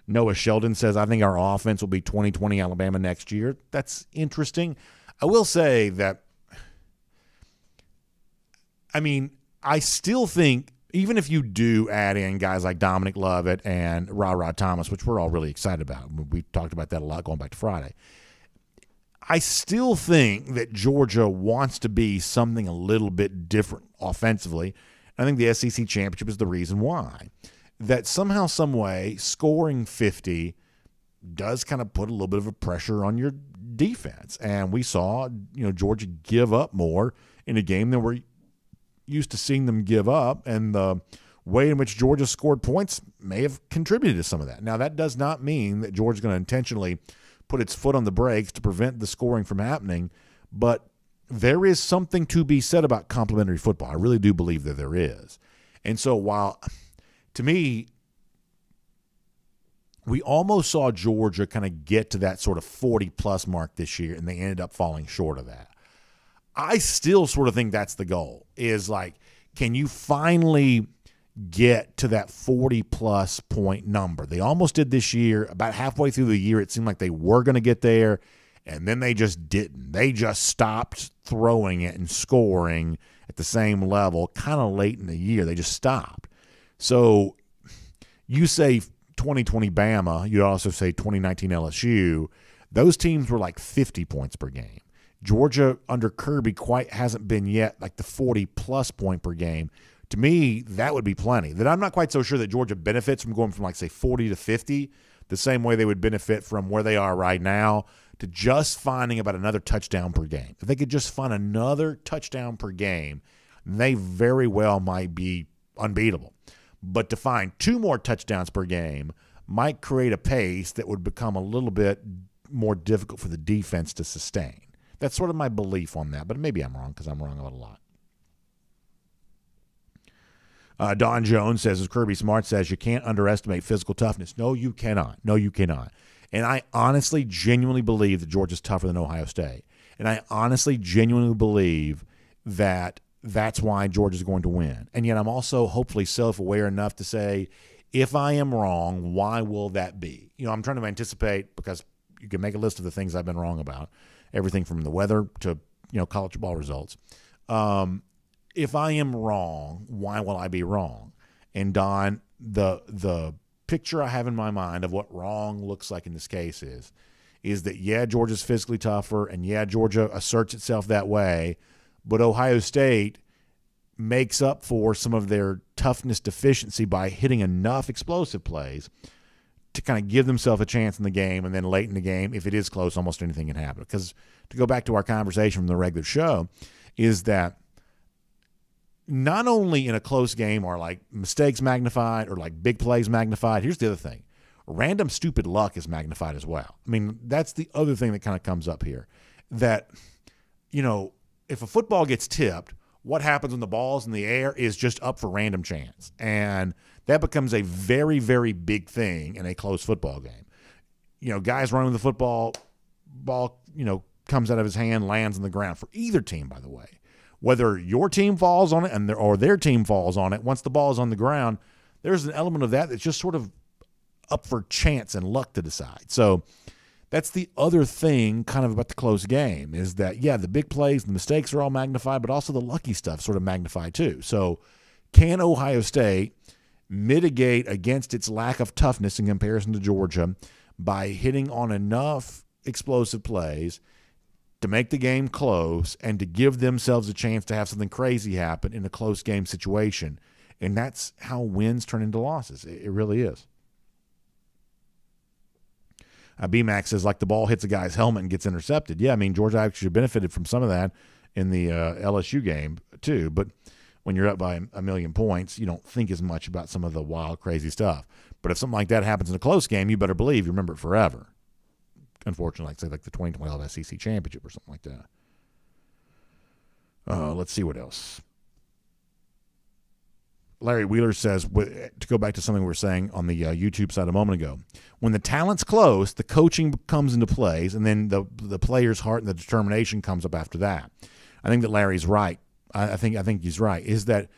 Noah Sheldon says, I think our offense will be 2020 Alabama next year. That's interesting. I will say that, I still think, even if you do add in guys like Dominic Lovett and Ra Thomas, which we're all really excited about, we talked about that a lot going back to Friday, I still think that Georgia wants to be something a little bit different offensively. I think the SEC championship is the reason why. That somehow, some way, scoring 50 does kind of put a little bit of a pressure on your defense. And we saw, Georgia give up more in a game than we're used to seeing them give up. And the way in which Georgia scored points may have contributed to some of that. Now, that does not mean that Georgia's going to intentionally put its foot on the brakes to prevent the scoring from happening. But there is something to be said about complementary football. I really do believe that there is. And so while, to me, we almost saw Georgia kind of get to that sort of 40-plus mark this year, and they ended up falling short of that. I still sort of think that's the goal, is like, can you finally get to that 40-plus point number? They almost did this year. About halfway through the year, it seemed like they were going to get there, and then they just didn't. They just stopped throwing it and scoring at the same level kind of late in the year. They just stopped. So you say 2020 Bama, you also say 2019 LSU. Those teams were like 50 points per game. Georgia under Kirby quite hasn't been yet like the 40-plus point per game. To me, that would be plenty. That I'm not quite so sure that Georgia benefits from going from like, say, 40 to 50 the same way they would benefit from where they are right now to just finding about another touchdown per game. If they could just find another touchdown per game, they very well might be unbeatable. But to find 2 more touchdowns per game might create a pace that would become a little bit more difficult for the defense to sustain. That's sort of my belief on that, but maybe I'm wrong because I'm wrong about a lot. Don Jones says, as Kirby Smart says, you can't underestimate physical toughness. No, you cannot. No, you cannot. And I honestly, genuinely believe that Georgia's tougher than Ohio State. And I honestly, genuinely believe that that's why Georgia's going to win. And yet I'm also hopefully self-aware enough to say, if I am wrong, why will that be? I'm trying to anticipate, because you can make a list of the things I've been wrong about, everything from the weather to, college football results. If I am wrong, why will I be wrong? And Don, the picture I have in my mind of what wrong looks like in this case is that, yeah, Georgia's physically tougher, and yeah, Georgia asserts itself that way, but Ohio State makes up for some of their toughness deficiency by hitting enough explosive plays to kind of give themselves a chance in the game, and then late in the game, if it is close, almost anything can happen. Because to go back to our conversation from the regular show, is that not only in a close game are like mistakes magnified or like big plays magnified, here's the other thing. Random stupid luck is magnified as well. I mean, that's the other thing that kind of comes up here. That, you know, if a football gets tipped, what happens when the ball's in the air is just up for random chance. And that becomes a very, very big thing in a close football game. You know, guys running the football, ball, you know, comes out of his hand, lands on the ground for either team, by the way. Whether your team falls on it or their team falls on it, once the ball is on the ground, there's an element of that that's just sort of up for chance and luck to decide. So that's the other thing kind of about the close game is that, yeah, the big plays, the mistakes are all magnified, but also the lucky stuff sort of magnified too. So can Ohio State mitigate against its lack of toughness in comparison to Georgia by hitting on enough explosive plays to make the game close and to give themselves a chance to have something crazy happen in a close game situation? And that's how wins turn into losses. It really is. BMAX says, like the ball hits a guy's helmet and gets intercepted. Yeah, I mean, Georgia actually benefited from some of that in the LSU game too. But when you're up by a million points, you don't think as much about some of the wild, crazy stuff. But if something like that happens in a close game, you better believe you remember it forever. Unfortunately, like say like the 2012 SEC championship or something like that. Let's see what else. Larry Wheeler says, to go back to something we were saying on the YouTube side a moment ago, when the talent's close, the coaching comes into plays, and then the player's heart and the determination comes up after that. I think that Larry's right. I think he's right, is that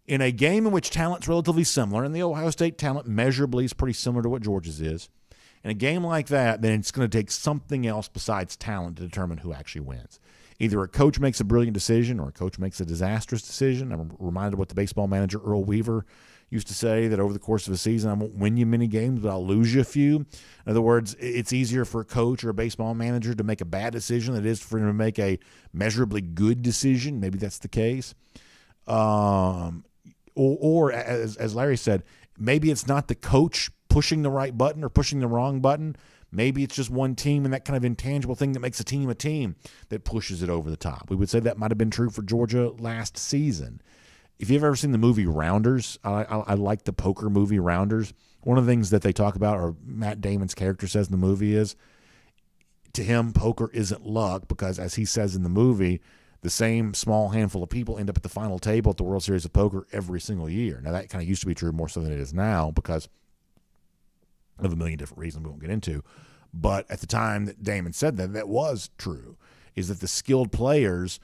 in a game in which talent's relatively similar, and the Ohio State talent measurably is pretty similar to what Georgia's is, in a game like that, then it's going to take something else besides talent to determine who actually wins. Either a coach makes a brilliant decision or a coach makes a disastrous decision. I'm reminded of what the baseball manager Earl Weaver used to say, that over the course of a season, I won't win you many games, but I'll lose you a few. In other words, it's easier for a coach or a baseball manager to make a bad decision than it is for him to make a measurably good decision. Maybe that's the case. Or as Larry said, maybe it's not the coach pushing the right button or pushing the wrong button. Maybe it's just one team and that kind of intangible thing that makes a team that pushes it over the top. We would say that might have been true for Georgia last season. If you've ever seen the movie Rounders, I like the poker movie Rounders. One of the things that they talk about, or Matt Damon's character says in the movie, is to him, poker isn't luck because, as he says in the movie, the same small handful of people end up at the final table at the World Series of Poker every single year. Now, that kind of used to be true more so than it is now because of a million different reasons we won't get into. But at the time that Damon said that, that was true, is that the skilled players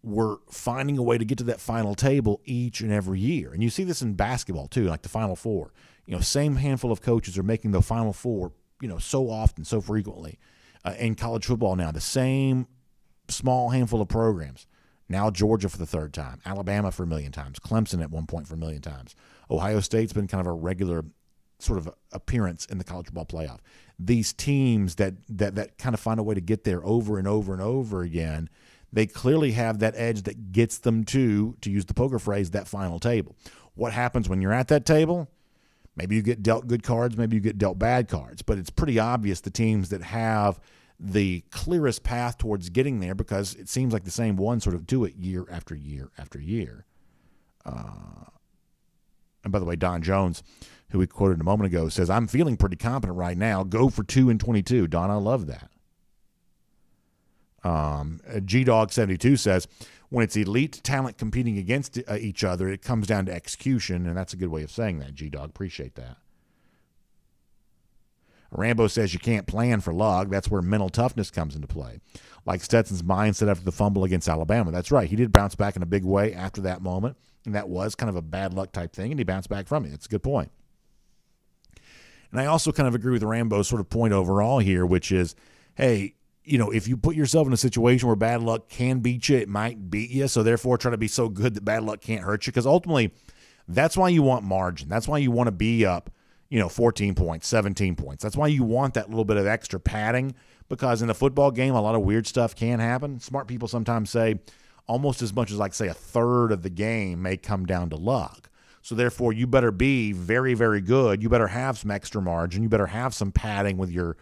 were finding a way to get to that final table each and every year. And you see this in basketball too, like the Final Four. You know, same handful of coaches are making the Final Four, you know, so often, so frequently. In college football now, the same small handful of programs. Now Georgia for the third time, Alabama for a million times, Clemson at one point for a million times. Ohio State's been kind of a regular sort of appearance in the college football playoff. These teams that kind of find a way to get there over and over and over again, they clearly have that edge that gets them to use the poker phrase, that final table. What happens when you're at that table? Maybe you get dealt good cards, maybe you get dealt bad cards, but it's pretty obvious the teams that have the clearest path towards getting there, because it seems like the same ones sort of do it year after year after year. And by the way, Don Jones, who we quoted a moment ago, says, I'm feeling pretty confident right now. Go for 2-22. Don, I love that. GDog72 says, when it's elite talent competing against each other, it comes down to execution, and that's a good way of saying that, GDog. Appreciate that. Rambo says you can't plan for luck. That's where mental toughness comes into play. Like Stetson's mindset after the fumble against Alabama. That's right. He did bounce back in a big way after that moment, and that was kind of a bad luck type thing, and he bounced back from it. That's a good point. And I also kind of agree with Rambo's sort of point overall here, which is, hey, you know, if you put yourself in a situation where bad luck can beat you, it might beat you, so therefore try to be so good that bad luck can't hurt you, because ultimately that's why you want margin. That's why you want to be up, 14 points, 17 points. That's why you want that little bit of extra padding, because in a football game, a lot of weird stuff can happen. Smart people sometimes say almost as much as, like, say, a third of the game may come down to luck. So therefore, you better be very, very good. You better have some extra margin. You better have some padding with your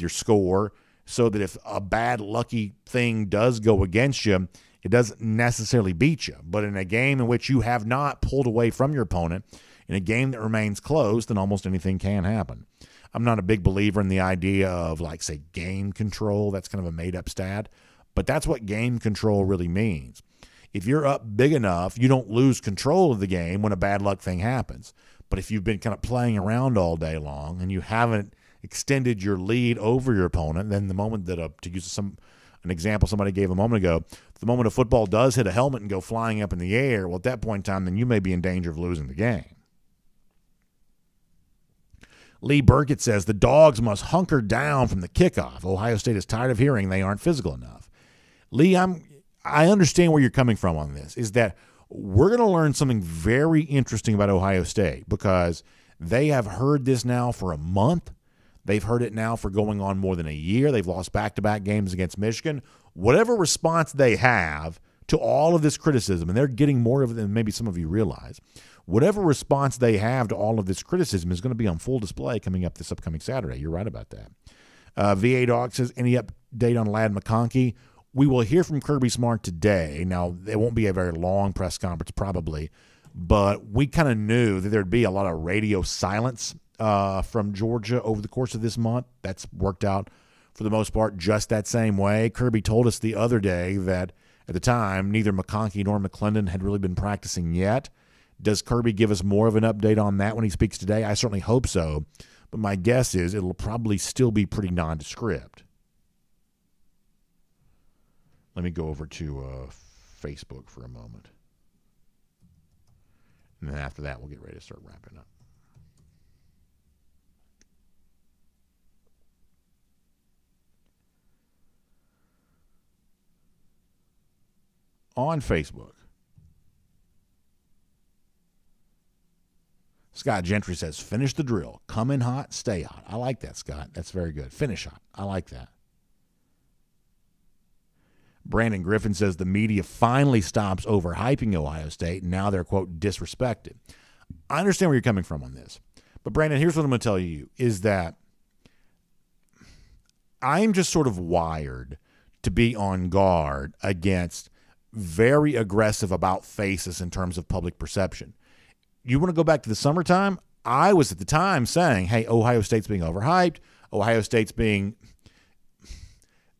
score, so that if a bad lucky thing does go against you, it doesn't necessarily beat you. But in a game in which you have not pulled away from your opponent, in a game that remains close, then almost anything can happen. I'm not a big believer in the idea of, like, say, game control. That's kind of a made-up stat. But that's what game control really means. If you're up big enough, you don't lose control of the game when a bad luck thing happens. But if you've been kind of playing around all day long and you haven't extended your lead over your opponent, then the moment that, to use an example somebody gave a moment ago, the moment a football does hit a helmet and go flying up in the air, well, at that point in time, then you may be in danger of losing the game. Lee Burkett says the Dogs must hunker down from the kickoff. Ohio State is tired of hearing they aren't physical enough. Lee, I understand where you're coming from on this, is that we're going to learn something very interesting about Ohio State, because they have heard this now for a month. They've heard it now for going on more than a year. They've lost back-to-back games against Michigan. Whatever response they have to all of this criticism, and they're getting more of it than maybe some of you realize, whatever response they have to all of this criticism is going to be on full display coming up this upcoming Saturday. You're right about that. VA Dog says, any update on Ladd McConkey? We will hear from Kirby Smart today. Now, it won't be a very long press conference probably, but we kind of knew that there'd be a lot of radio silence from Georgia over the course of this month. That's worked out for the most part just that same way. Kirby told us the other day that at the time, neither McConkey nor McClendon had really been practicing yet. Does Kirby give us more of an update on that when he speaks today? I certainly hope so, but my guess is it'll probably still be pretty nondescript. Let me go over to Facebook for a moment. And then after that, we'll get ready to start wrapping up. On Facebook, Scott Gentry says, finish the drill. Come in hot, stay hot. I like that, Scott. That's very good. Finish hot. I like that. Brandon Griffin says the media finally stops overhyping Ohio State, and now they're, quote, disrespected. I understand where you're coming from on this. But, Brandon, here's what I'm going to tell you, is that I'm just sort of wired to be on guard against very aggressive about faces in terms of public perception. You want to go back to the summertime? I was at the time saying, hey, Ohio State's being overhyped. Ohio State's being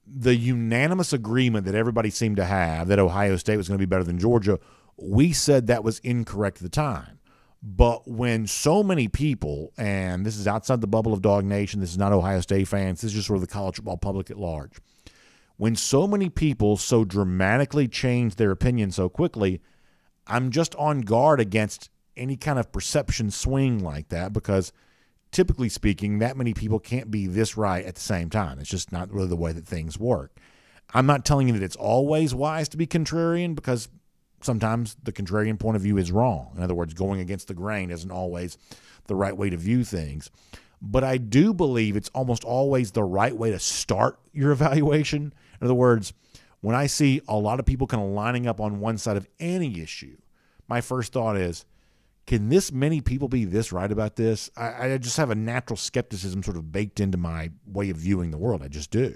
the unanimous agreement that everybody seemed to have that Ohio State was going to be better than Georgia. We said that was incorrect at the time. But when so many people, and this is outside the bubble of DawgNation, this is not Ohio State fans, this is just sort of the college football public at large. When so many people so dramatically change their opinion so quickly, I'm just on guard against any kind of perception swing like that, because typically speaking, that many people can't be this right at the same time. It's just not really the way that things work. I'm not telling you that it's always wise to be contrarian, because sometimes the contrarian point of view is wrong. In other words, going against the grain isn't always the right way to view things. But I do believe it's almost always the right way to start your evaluation. In other words, when I see a lot of people kind of lining up on one side of any issue, my first thought is, can this many people be this right about this? I just have a natural skepticism sort of baked into my way of viewing the world. I just do.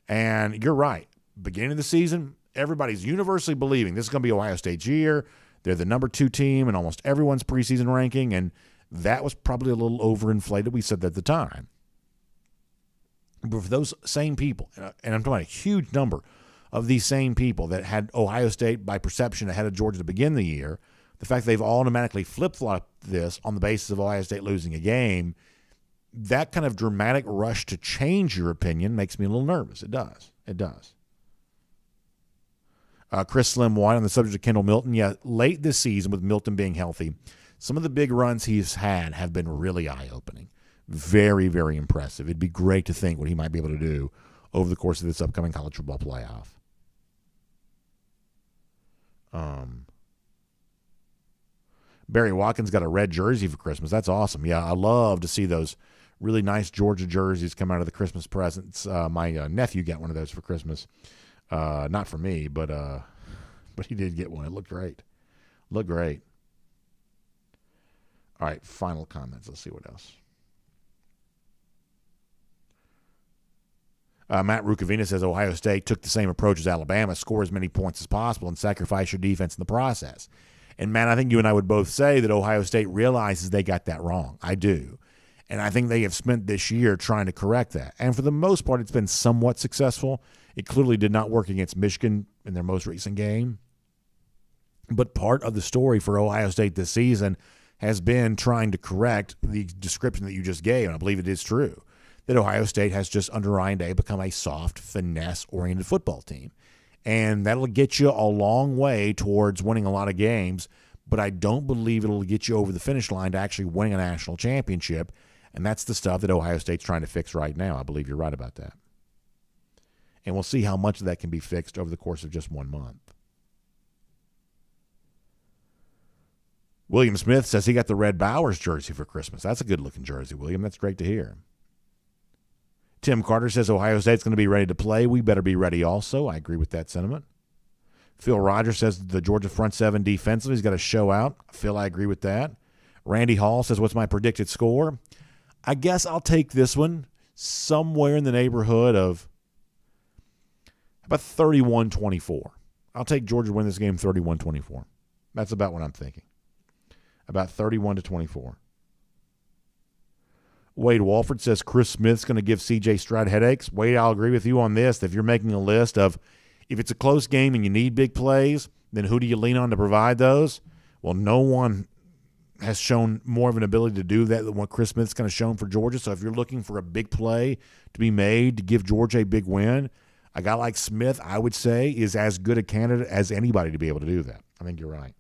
And you're right. Beginning of the season, everybody's universally believing this is going to be Ohio State's year. They're the number 2 team in almost everyone's preseason ranking, and that was probably a little overinflated. We said that at the time. But for those same people, and I'm talking about a huge number of these same people that had Ohio State by perception ahead of Georgia to begin the year, the fact they've automatically flip-flopped this on the basis of Ohio State losing a game, that kind of dramatic rush to change your opinion makes me a little nervous. It does. It does. Chris Slim White on the subject of Kendall Milton. Yeah, late this season with Milton being healthy, some of the big runs he's had have been really eye-opening. Very, very impressive. It'd be great to think what he might be able to do over the course of this upcoming college football playoff. Barry Watkins got a red jersey for Christmas. That's awesome. Yeah, I love to see those really nice Georgia jerseys come out of the Christmas presents. My nephew got one of those for Christmas. Not for me, but he did get one. It looked great. Looked great. All right, final comments. Let's see what else. Matt Rukavina says Ohio State took the same approach as Alabama, score as many points as possible, and sacrifice your defense in the process. And, Matt, I think you and I would both say that Ohio State realizes they got that wrong. I do. And I think they have spent this year trying to correct that. And for the most part, it's been somewhat successful. It clearly did not work against Michigan in their most recent game. But part of the story for Ohio State this season has been trying to correct the description that you just gave, and I believe it is true, that Ohio State has just under Ryan Day become a soft, finesse-oriented football team. And that'll get you a long way towards winning a lot of games, but I don't believe it'll get you over the finish line to actually winning a national championship, and that's the stuff that Ohio State's trying to fix right now. I believe you're right about that. And we'll see how much of that can be fixed over the course of just 1 month. William Smith says he got the Red Bowers jersey for Christmas. That's a good-looking jersey, William. That's great to hear. Tim Carter says Ohio State's going to be ready to play. We better be ready also. I agree with that sentiment. Phil Rogers says the Georgia front seven defensively has got to show out. Phil, I agree with that. Randy Hall says, what's my predicted score? I guess I'll take this one somewhere in the neighborhood of about 31-24. I'll take Georgia to win this game 31-24. That's about what I'm thinking. About 31-24. Wade Walford says Chris Smith's going to give C.J. Stroud headaches. Wade, I'll agree with you on this. If you're making a list of if it's a close game and you need big plays, then who do you lean on to provide those? Well, no one has shown more of an ability to do that than what Chris Smith's kind of shown for Georgia. So if you're looking for a big play to be made to give Georgia a big win, a guy like Smith, I would say, is as good a candidate as anybody to be able to do that. I think you're right.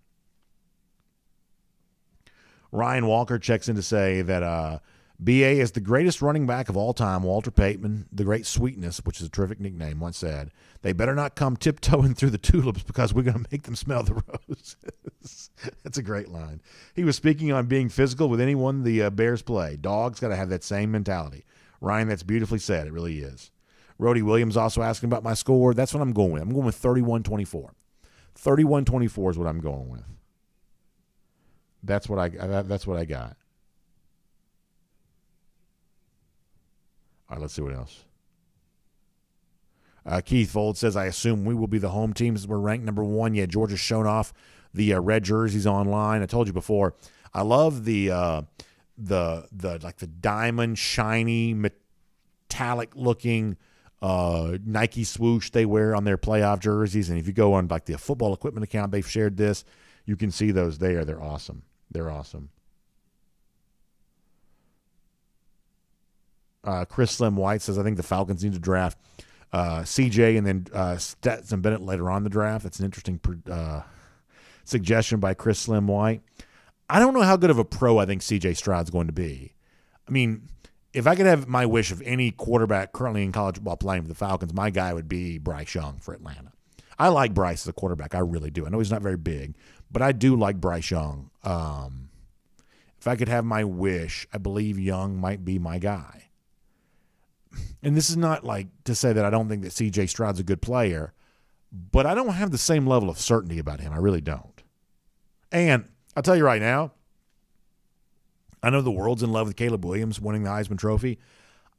Ryan Walker checks in to say that B.A. is the greatest running back of all time. Walter Payton, the great sweetness, which is a terrific nickname, once said, they better not come tiptoeing through the tulips because we're going to make them smell the roses. That's a great line. He was speaking on being physical with anyone the Bears play. Dogs got to have that same mentality. Ryan, that's beautifully said. It really is. Rhodey Williams also asking about my score. That's what I'm going with. I'm going with 31-24. 31-24 is what I'm going with. That's what I got. All right, let's see what else. Keith Fold says, I assume we will be the home team since we're ranked number 1. Yeah, Georgia's shown off the red jerseys online. I told you before, I love the diamond, shiny, metallic looking Nike swoosh they wear on their playoff jerseys. And if you go on like the football equipment account, they've shared this. You can see those there. They're awesome. They're awesome. Chris Slim White says, I think the Falcons need to draft CJ and then Stetson Bennett later on in the draft. That's an interesting suggestion by Chris Slim White. I don't know how good of a pro I think CJ Stroud's going to be. I mean, if I could have my wish of any quarterback currently in college football playing for the Falcons, my guy would be Bryce Young for Atlanta. I like Bryce as a quarterback. I really do. I know he's not very big, but I do like Bryce Young. If I could have my wish, I believe Young might be my guy. And this is not like to say that I don't think that C.J. Stroud's a good player, but I don't have the same level of certainty about him. I really don't. And I'll tell you right now, I know the world's in love with Caleb Williams winning the Heisman Trophy.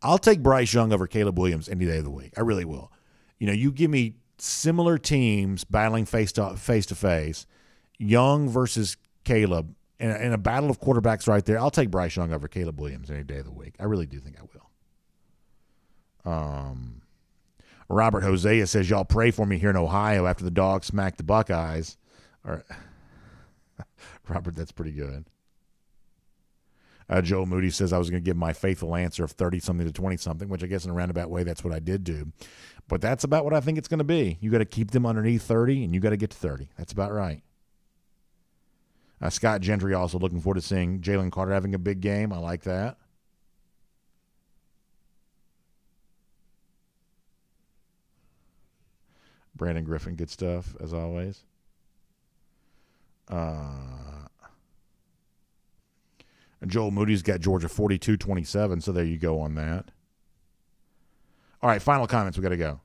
I'll take Bryce Young over Caleb Williams any day of the week. I really will. You know, you give me similar teams battling face to face, Young versus Caleb, in a battle of quarterbacks right there, I'll take Bryce Young over Caleb Williams any day of the week. I really do think I will. Robert Hosea says, y'all pray for me here in Ohio after the Dogs smack the Buckeyes. All right. Robert, that's pretty good. Joe Moody says I was going to give my faithful answer of 30-something to 20-something, which I guess in a roundabout way that's what I did do. But that's about what I think it's going to be. You got to keep them underneath 30, and you got to get to 30. That's about right. Scott Gentry also looking forward to seeing Jalen Carter having a big game. I like that. Brandon Griffin, good stuff, as always. Joel Moody's got Georgia 42-27, so there you go on that. All right, final comments. We got to go.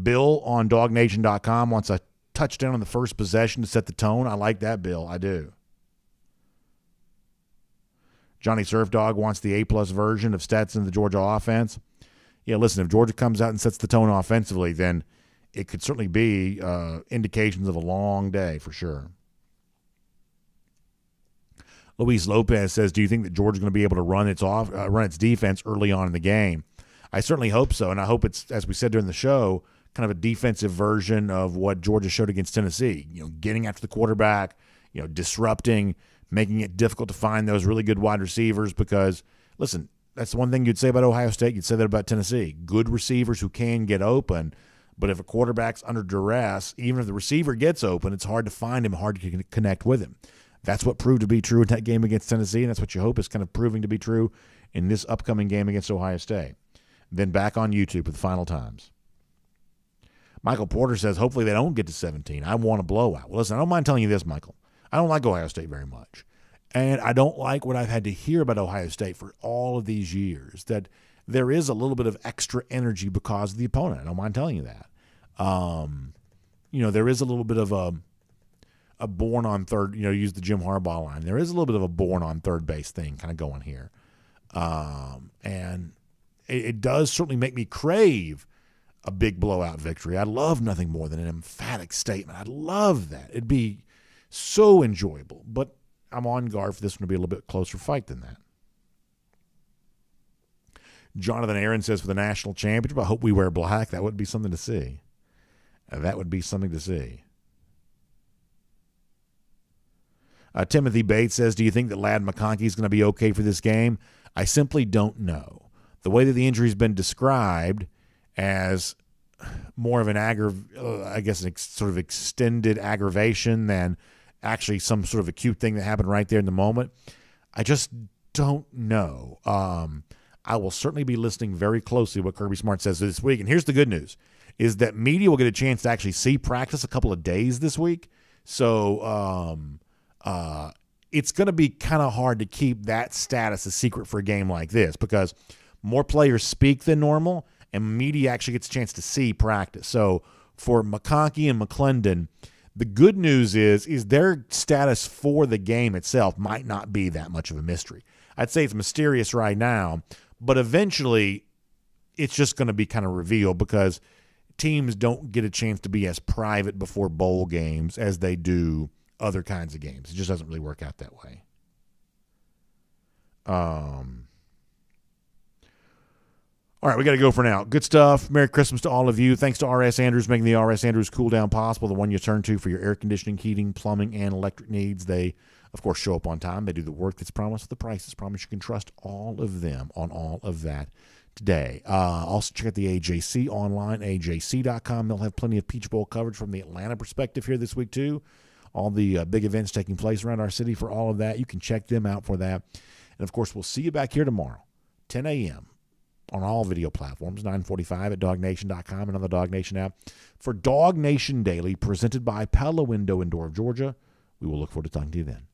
Bill on DawgNation.com wants a touchdown on the first possession to set the tone. I like that, Bill. I do. Johnny Surf Dog wants the A-plus version of stats in the Georgia offense. Yeah, listen, if Georgia comes out and sets the tone offensively, then it could certainly be indications of a long day for sure. Luis Lopez says, do you think that Georgia's going to be able to run its defense early on in the game? I certainly hope so, and I hope it's, as we said during the show, kind of a defensive version of what Georgia showed against Tennessee. Getting after the quarterback, disrupting, making it difficult to find those really good wide receivers because, listen, that's the one thing you'd say about Ohio State. You'd say that about Tennessee. Good receivers who can get open, but if a quarterback's under duress, even if the receiver gets open, it's hard to find him, hard to connect with him. That's what proved to be true in that game against Tennessee, and that's what you hope is kind of proving to be true in this upcoming game against Ohio State. Then back on YouTube with the final times. Michael Porter says, hopefully they don't get to 17. I want a blowout. Well, listen, I don't mind telling you this, Michael. I don't like Ohio State very much. And I don't like what I've had to hear about Ohio State for all of these years, that there is a little bit of extra energy because of the opponent. I don't mind telling you that. There is a little bit of a born on third, use the Jim Harbaugh line. There is a little bit of a born on third base thing kind of going here. And it does certainly make me crave a big blowout victory. I'd love nothing more than an emphatic statement. I'd love that. It'd be so enjoyable. But I'm on guard for this one to be a little bit closer fight than that. Jonathan Aaron says, for the national championship, I hope we wear black. That would be something to see. That would be something to see. Timothy Bates says, do you think that Ladd McConkey is going to be okay for this game? I simply don't know. The way that the injury's been described as more of an sort of extended aggravation than actually some sort of acute thing that happened right there in the moment, I just don't know. I will certainly be listening very closely to what Kirby Smart says this week. And here's the good news, is that media will get a chance to actually see practice a couple of days this week. So it's going to be kind of hard to keep that status a secret for a game like this because more players speak than normal, and media actually gets a chance to see practice. So for McConkey and McClendon, the good news is their status for the game itself might not be that much of a mystery. I'd say it's mysterious right now, but eventually it's just going to be kind of revealed because teams don't get a chance to be as private before bowl games as they do other kinds of games. It just doesn't really work out that way. All right, we got to go for now. Good stuff. Merry Christmas to all of you. Thanks to R.S. Andrews, making the R.S. Andrews Cool Down possible, the one you turn to for your air conditioning, heating, plumbing, and electric needs. They, of course, show up on time. They do the work that's promised, the price that's promised. You can trust all of them on all of that today. Also, check out the AJC online, ajc.com. They'll have plenty of Peach Bowl coverage from the Atlanta perspective here this week, too. All the big events taking place around our city for all of that. You can check them out for that. And, of course, we'll see you back here tomorrow, 10 a.m., on all video platforms, 9:45 at DawgNation.com and on the DawgNation app. For DawgNation Daily, presented by Pella Window and Door of Georgia, we will look forward to talking to you then.